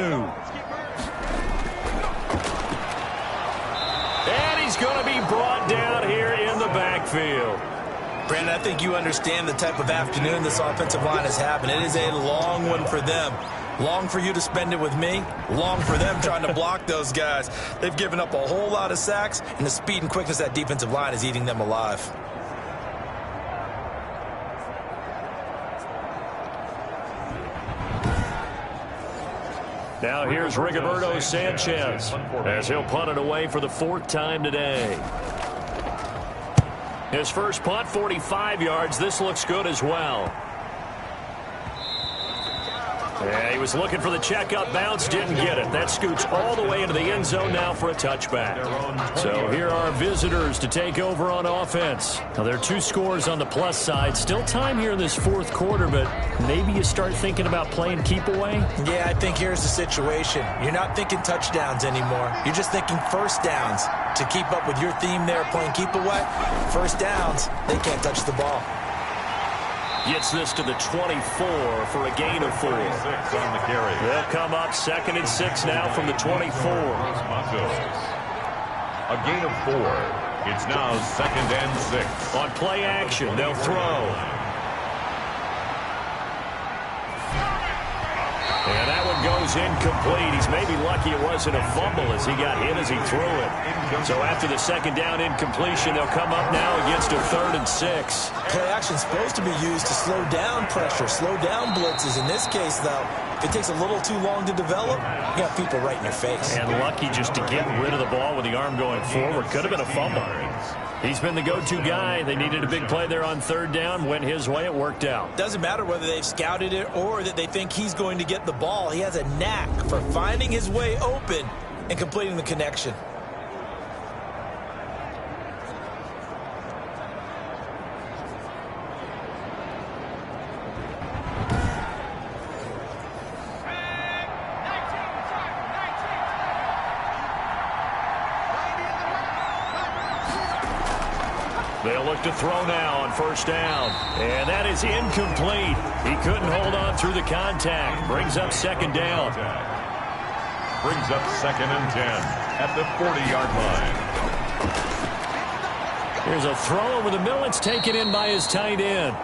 And he's going to be brought down here in the backfield. Brandon, I think you understand the type of afternoon this offensive line is having. It is a long one for them. Long for you to spend it with me. Long for them trying to block those guys. They've given up a whole lot of sacks, and the speed and quickness of that defensive line is eating them alive. Now here's Rigoberto Sanchez as he'll punt it away for the 4th time today. His first punt, 45 yards. This looks good as well. Yeah, he was looking for the checkup bounce, didn't get it. That scoots all the way into the end zone now for a touchback. So here are visitors to take over on offense. Now there are 2 scores on the plus side. Still time here in this 4th quarter, but maybe you start thinking about playing keep away? Yeah, I think here's the situation. You're not thinking touchdowns anymore. You're just thinking first downs. To keep up with your theme there, playing keep away, first downs, they can't touch the ball. Gets this to the 24 for a gain of 4. 6 on the carry. They'll come up 2nd and 6 now from the 24. A gain of 4. It's now 2nd and 6. On play action, they'll throw. And that one goes incomplete. He's maybe lucky it wasn't a fumble as he got hit as he threw it. So after the 2nd down incompletion, they'll come up now against a 3rd and 6. Play action is supposed to be used to slow down pressure, slow down blitzes. In this case, though, if it takes a little too long to develop, you got people right in your face. And lucky just to get rid of the ball with the arm going forward. Could have been a fumble. He's been the go-to guy. They needed a big play there on 3rd down. Went his way. It worked out. Doesn't matter whether they've scouted it or that they think he's going to get the ball. He has a knack for finding his way open and completing the connection. They'll look to throw now on 1st down. And that is incomplete. He couldn't hold on through the contact. Brings up 2nd down. Brings up 2nd and 10 at the 40-yard line. Here's a throw over the middle. It's taken in by his tight end.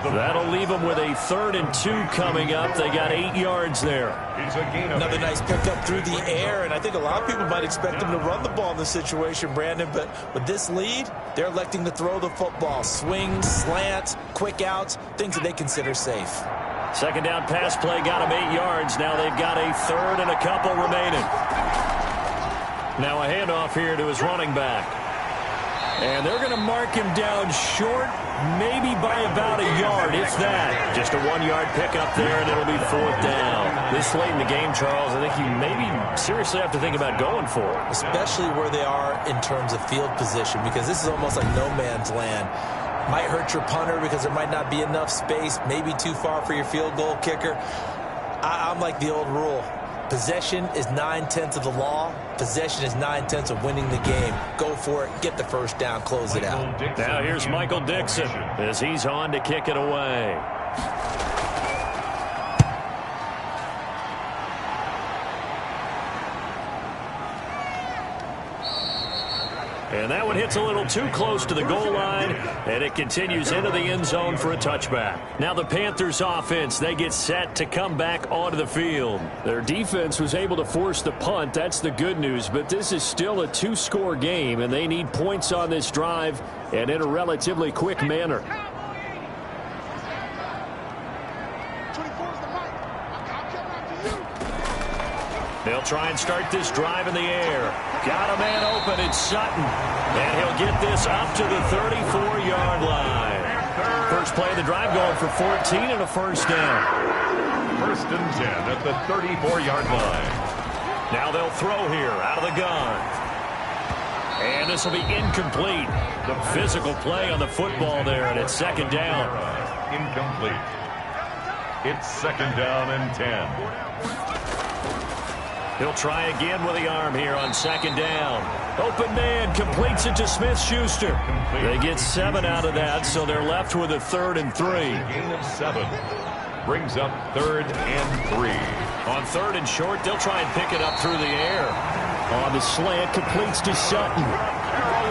That'll leave him with a 3rd and 2 coming up. They got 8 yards there. It's a gain of Another nice pickup through the air, and I think a lot of people might expect him to run the ball in this situation, Brandon, but with this lead, they're electing to throw the football. Swings, slants, quick outs, things that they consider safe. 2nd down pass play got him 8 yards. Now they've got a 3rd and a couple remaining. Now a handoff here to his running back. And they're going to mark him down short, maybe by about a yard, if that. Just a 1-yard pickup there, and it'll be 4th down. This late in the game, Charles, I think you maybe seriously have to think about going for it. Especially where they are in terms of field position, because this is almost like no man's land. Might hurt your punter because there might not be enough space, maybe too far for your field goal kicker. I'm like the old rule. Possession is 9/10 of the law. Possession is 9/10 of winning the game. Go for it. Get the 1st down. Close it out. Now here's Michael Dixon as he's on to kick it away. And that one hits a little too close to the goal line, and it continues into the end zone for a touchback. Now the Panthers offense, they get set to come back onto the field. Their defense was able to force the punt. That's the good news, but this is still a 2-score game, and they need points on this drive and in a relatively quick manner. They'll try and start this drive in the air. Got a man open. It's Sutton. And he'll get this up to the 34-yard line. First play of the drive going for 14 and a 1st down. 1st and 10 at the 34-yard line. Now they'll throw here out of the gun. And this will be incomplete. The physical play on the football there, and it's 2nd down. Incomplete. It's 2nd down and 10. He'll try again with the arm here on 2nd down. Open man completes it to Smith-Schuster. They get 7 out of that, so they're left with a 3rd and 3. Gain of 7. Brings up 3rd and 3. On 3rd and short, they'll try and pick it up through the air. On the slant, completes to Sutton.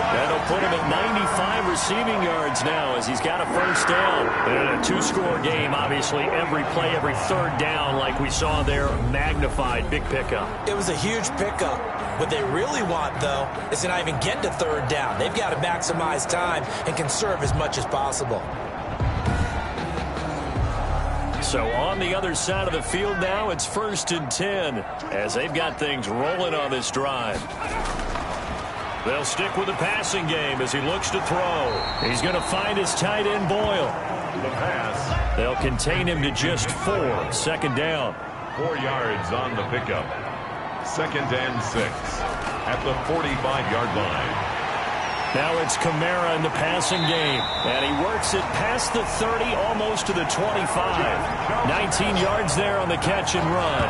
That'll put him at 95 receiving yards now as he's got a 1st down. And a 2-score game, obviously, every play, every 3rd down, like we saw there, magnified, big pickup. It was a huge pickup. What they really want, though, is to not even get to 3rd down. They've got to maximize time and conserve as much as possible. So on the other side of the field now, it's 1st and 10 as they've got things rolling on this drive. They'll stick with the passing game as he looks to throw. He's going to find his tight end, Boyle. The pass. They'll contain him to just 4. 2nd down. 4 yards on the pickup. 2nd and 6 at the 45-yard line. Now it's Kamara in the passing game. And he works it past the 30, almost to the 25. 19 yards there on the catch and run.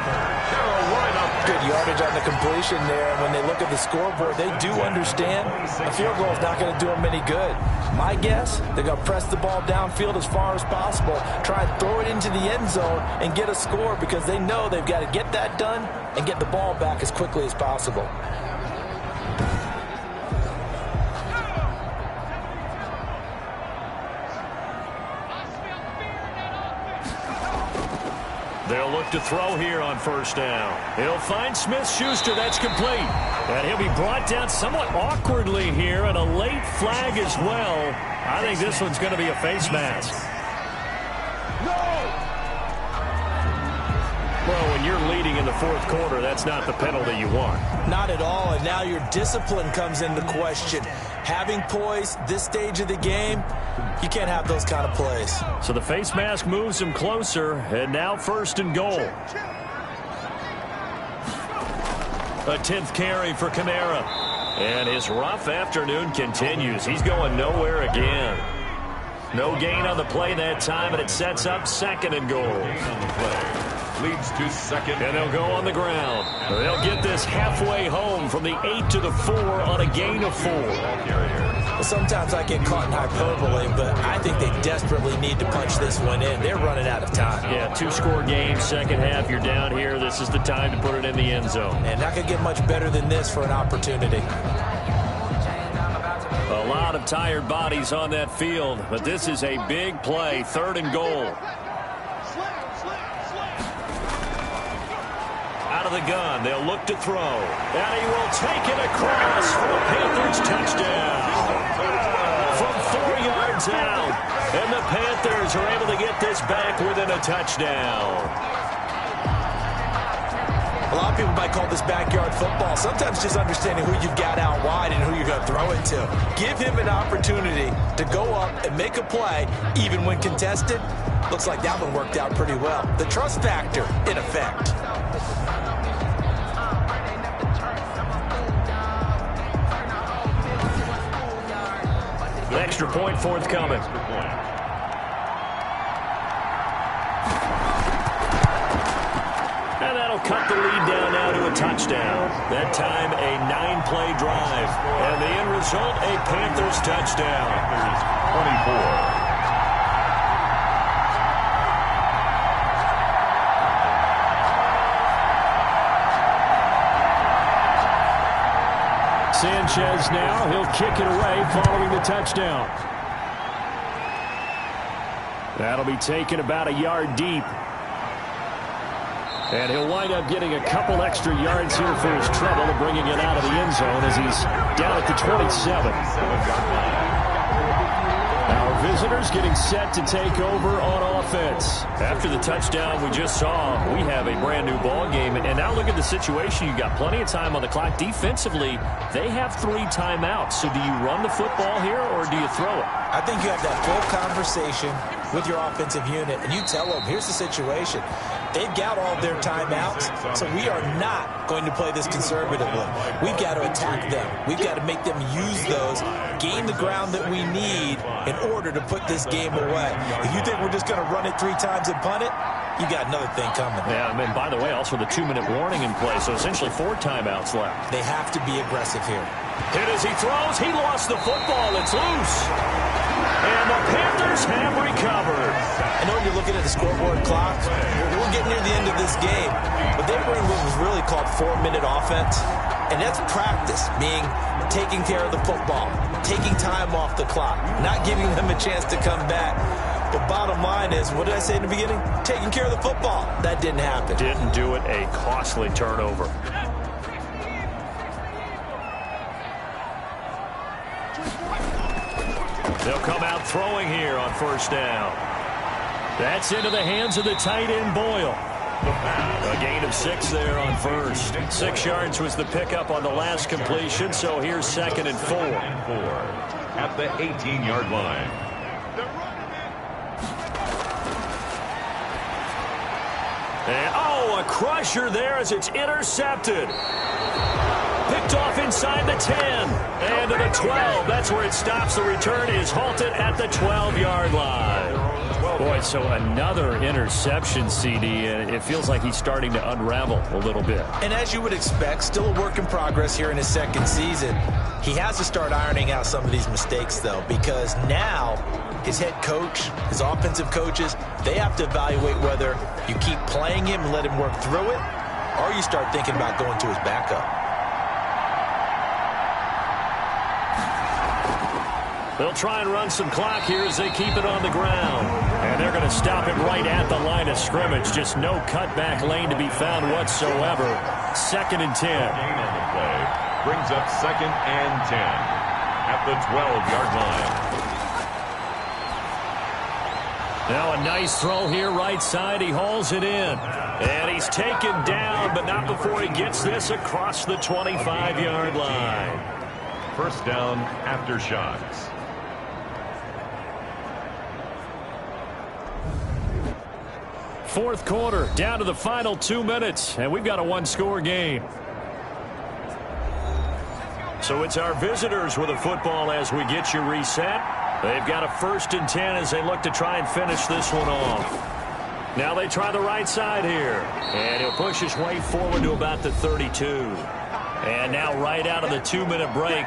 Good yardage on the completion there. And when they look at the scoreboard, they do understand a field goal is not going to do them any good. My guess, they're going to press the ball downfield as far as possible, try and throw it into the end zone and get a score because they know they've got to get that done and get the ball back as quickly as possible. They'll look to throw here on first down. He'll find Smith-Schuster. That's complete. And he'll be brought down somewhat awkwardly here, and a late flag as well. I think this one's going to be a face mask. Well, when you're leading in the fourth quarter, that's not the penalty you want. Not at all, and now your discipline comes into question. Having poise this stage of the game, you can't have those kind of plays. So the face mask moves him closer, and now first and goal. A 10th carry for Kamara. And his rough afternoon continues. He's going nowhere again. No gain on the play that time, and it sets up second and goal. Leads to second. And they'll go on the ground. They'll get this halfway home from the 8 to the 4 on a gain of 4. Well, sometimes I get caught in hyperbole, but I think they desperately need to punch this one in. They're running out of time. Yeah, 2-score game, second half, you're down here. This is the time to put it in the end zone. And not going to get much better than this for an opportunity. A lot of tired bodies on that field, but this is a big play, third and goal. Out of the gun, they'll look to throw. And he will take it across for the Panthers touchdown. From 4 yards out. And the Panthers are able to get this back within a touchdown. A lot of people might call this backyard football. Sometimes just understanding who you've got out wide and who you're going to throw it to. Give him an opportunity to go up and make a play, even when contested. Looks like that one worked out pretty well. The trust factor, in effect. Extra point forthcoming. And that'll cut the lead down now to a touchdown. That time a 9-play drive. And the end result, a Panthers touchdown. 24. Sanchez now, he'll kick it away following the touchdown. That'll be taken about a yard deep. And he'll wind up getting a couple extra yards here for his trouble and bringing it out of the end zone as he's down at the 27. Our visitors getting set to take over on offense. After the touchdown we just saw, we have a brand new ball game. And now look at the situation. You've got plenty of time on the clock. Defensively, they have 3 timeouts. So do you run the football here or do you throw it? I think you have that full conversation with your offensive unit, and you tell them, here's the situation. They've got all their timeouts, so we are not going to play this conservatively. We've got to attack them. We've got to make them use those, gain the ground that we need in order to put this game away. If you think we're just going to run it 3 times and punt it, you got another thing coming. Yeah, and by the way, also the 2-minute warning in play, so essentially 4 timeouts left. They have to be aggressive here. Hit as he throws. He lost the football. It's loose. And the Panthers have recovered. I know you're looking at the scoreboard clock. We're getting near the end of this game. But they were in what was really called 4-minute offense. And that's practice, meaning taking care of the football, taking time off the clock, not giving them a chance to come back. But bottom line is, what did I say in the beginning? Taking care of the football. That didn't happen. Didn't do it. A costly turnover. They'll come out throwing here on first down. That's into the hands of the tight end, Boyle. A gain of 6 there on first. 6 yards was the pickup on the last completion, so here's second and 4. At the 18-yard line. And, oh, a crusher there as it's intercepted. Picked Picked off inside the 10. And to the 12. That's where it stops. The return is halted at the 12-yard line. Boy, so another interception, CD, and it feels like he's starting to unravel a little bit. And as you would expect, still a work in progress here in his second season. He has to start ironing out some of these mistakes, though, because now his head coach, his offensive coaches, they have to evaluate whether you keep playing him and let him work through it, or you start thinking about going to his backup. They'll try and run some clock here as they keep it on the ground. And they're going to stop it right at the line of scrimmage. Just no cutback lane to be found whatsoever. 2nd and 10. Gain on the play brings up 2nd and 10 at the 12-yard line. Now a nice throw here right side. He hauls it in. And he's taken down, but not before he gets this across the 25-yard line. First down, Aftershocks. Fourth quarter, down to the final 2 minutes, and we've got a one-score game. So it's our visitors with a football as we get you reset. They've got a 1st and 10 as they look to try and finish this one off. Now they try the right side here, and he'll push his way forward to about the 32. And now right out of the 2-minute break,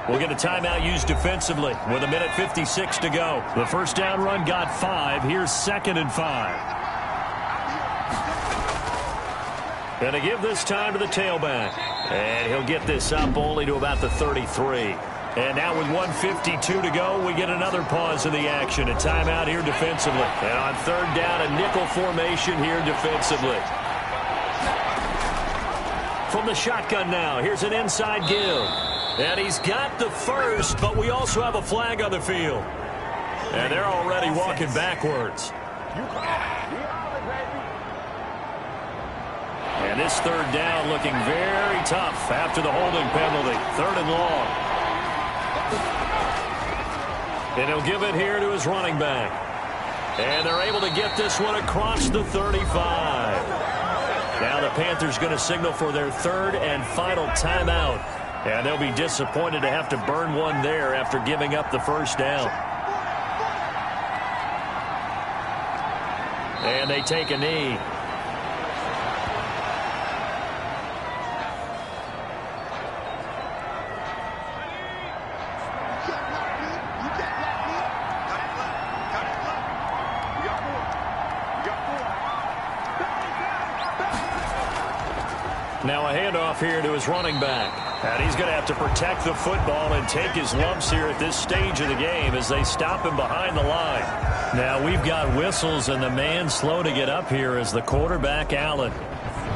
we'll get a timeout used defensively with 1:56 to go. The first down run got 5. Here's 2nd and 5. Going to give this time to the tailback. And he'll get this up only to about the 33. And now with 1:52 to go, we get another pause in the action. A timeout here defensively. And on 3rd down, a nickel formation here defensively. From the shotgun now, here's an inside give. And he's got the first, but we also have a flag on the field. And they're already walking backwards. And this 3rd down looking very tough after the holding penalty. 3rd and long. And he'll give it here to his running back. And they're able to get this one across the 35. Now the Panthers going to signal for their 3rd and final timeout. And they'll be disappointed to have to burn one there after giving up the first down. And they take a knee. Now a handoff here to his running back. And he's going to have to protect the football and take his lumps here at this stage of the game as they stop him behind the line. Now we've got whistles and the man slow to get up here is the quarterback, Allen.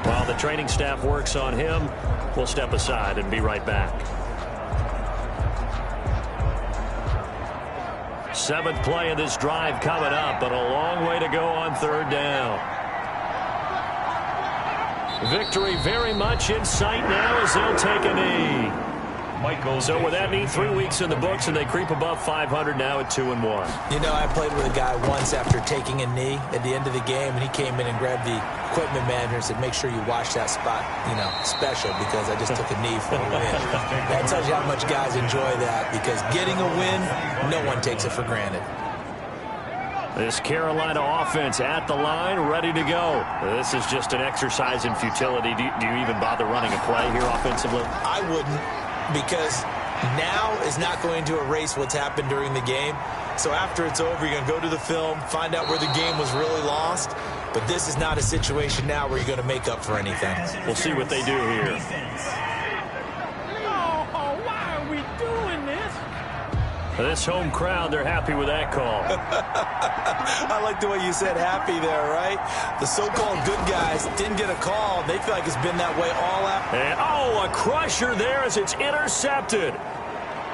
While the training staff works on him, we'll step aside and be right back. 7th play of this drive coming up, but a long way to go on 3rd down. Victory very much in sight now as they'll take a knee. So with that knee, 3 weeks in the books, and they creep above 500 now at 2-1. You know, I played with a guy once after taking a knee at the end of the game, and he came in and grabbed the equipment manager and said, make sure you wash that spot, special, because I just took a knee for a win. That tells you how much guys enjoy that, because getting a win, no one takes it for granted. This Carolina offense at the line, ready to go. This is just an exercise in futility. Do you even bother running a play here offensively? I wouldn't, because now is not going to erase what's happened during the game. So after it's over, you're going to go to the film, find out where the game was really lost. But this is not a situation now where you're going to make up for anything. We'll see what they do here. This home crowd, they're happy with that call. I like the way you said happy there, right? The so-called good guys didn't get a call. They feel like it's been that way all after. And, a crusher there as it's intercepted.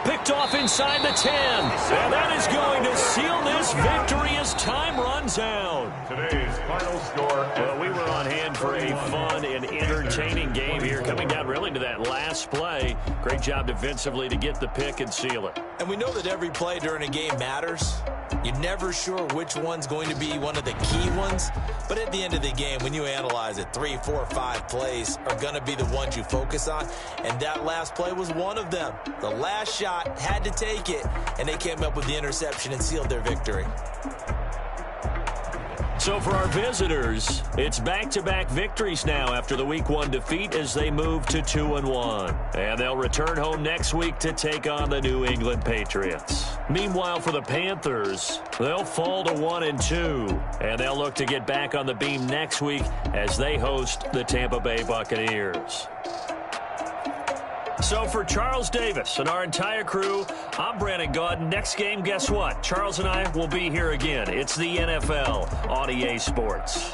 Picked off inside the 10. And that is going to seal this victory as time runs one down. Today's final score. Well, we were on hand for a fun and entertaining game here, coming down really to that last play. Great job defensively to get the pick and seal it. And we know that every play during a game matters. You're never sure which one's going to be one of the key ones. But at the end of the game, when you analyze it, 3, 4, 5 plays are going to be the ones you focus on. And that last play was one of them. The last shot had to take it, and they came up with the interception and sealed their victory. So for our visitors, it's back-to-back victories now after the Week 1 defeat as they move to 2-1. And they'll return home next week to take on the New England Patriots. Meanwhile, for the Panthers, they'll fall to 1-2. And they'll look to get back on the beam next week as they host the Tampa Bay Buccaneers. So for Charles Davis and our entire crew, I'm Brandon Gaudin. Next game, guess what? Charles and I will be here again. It's the NFL on EA Sports.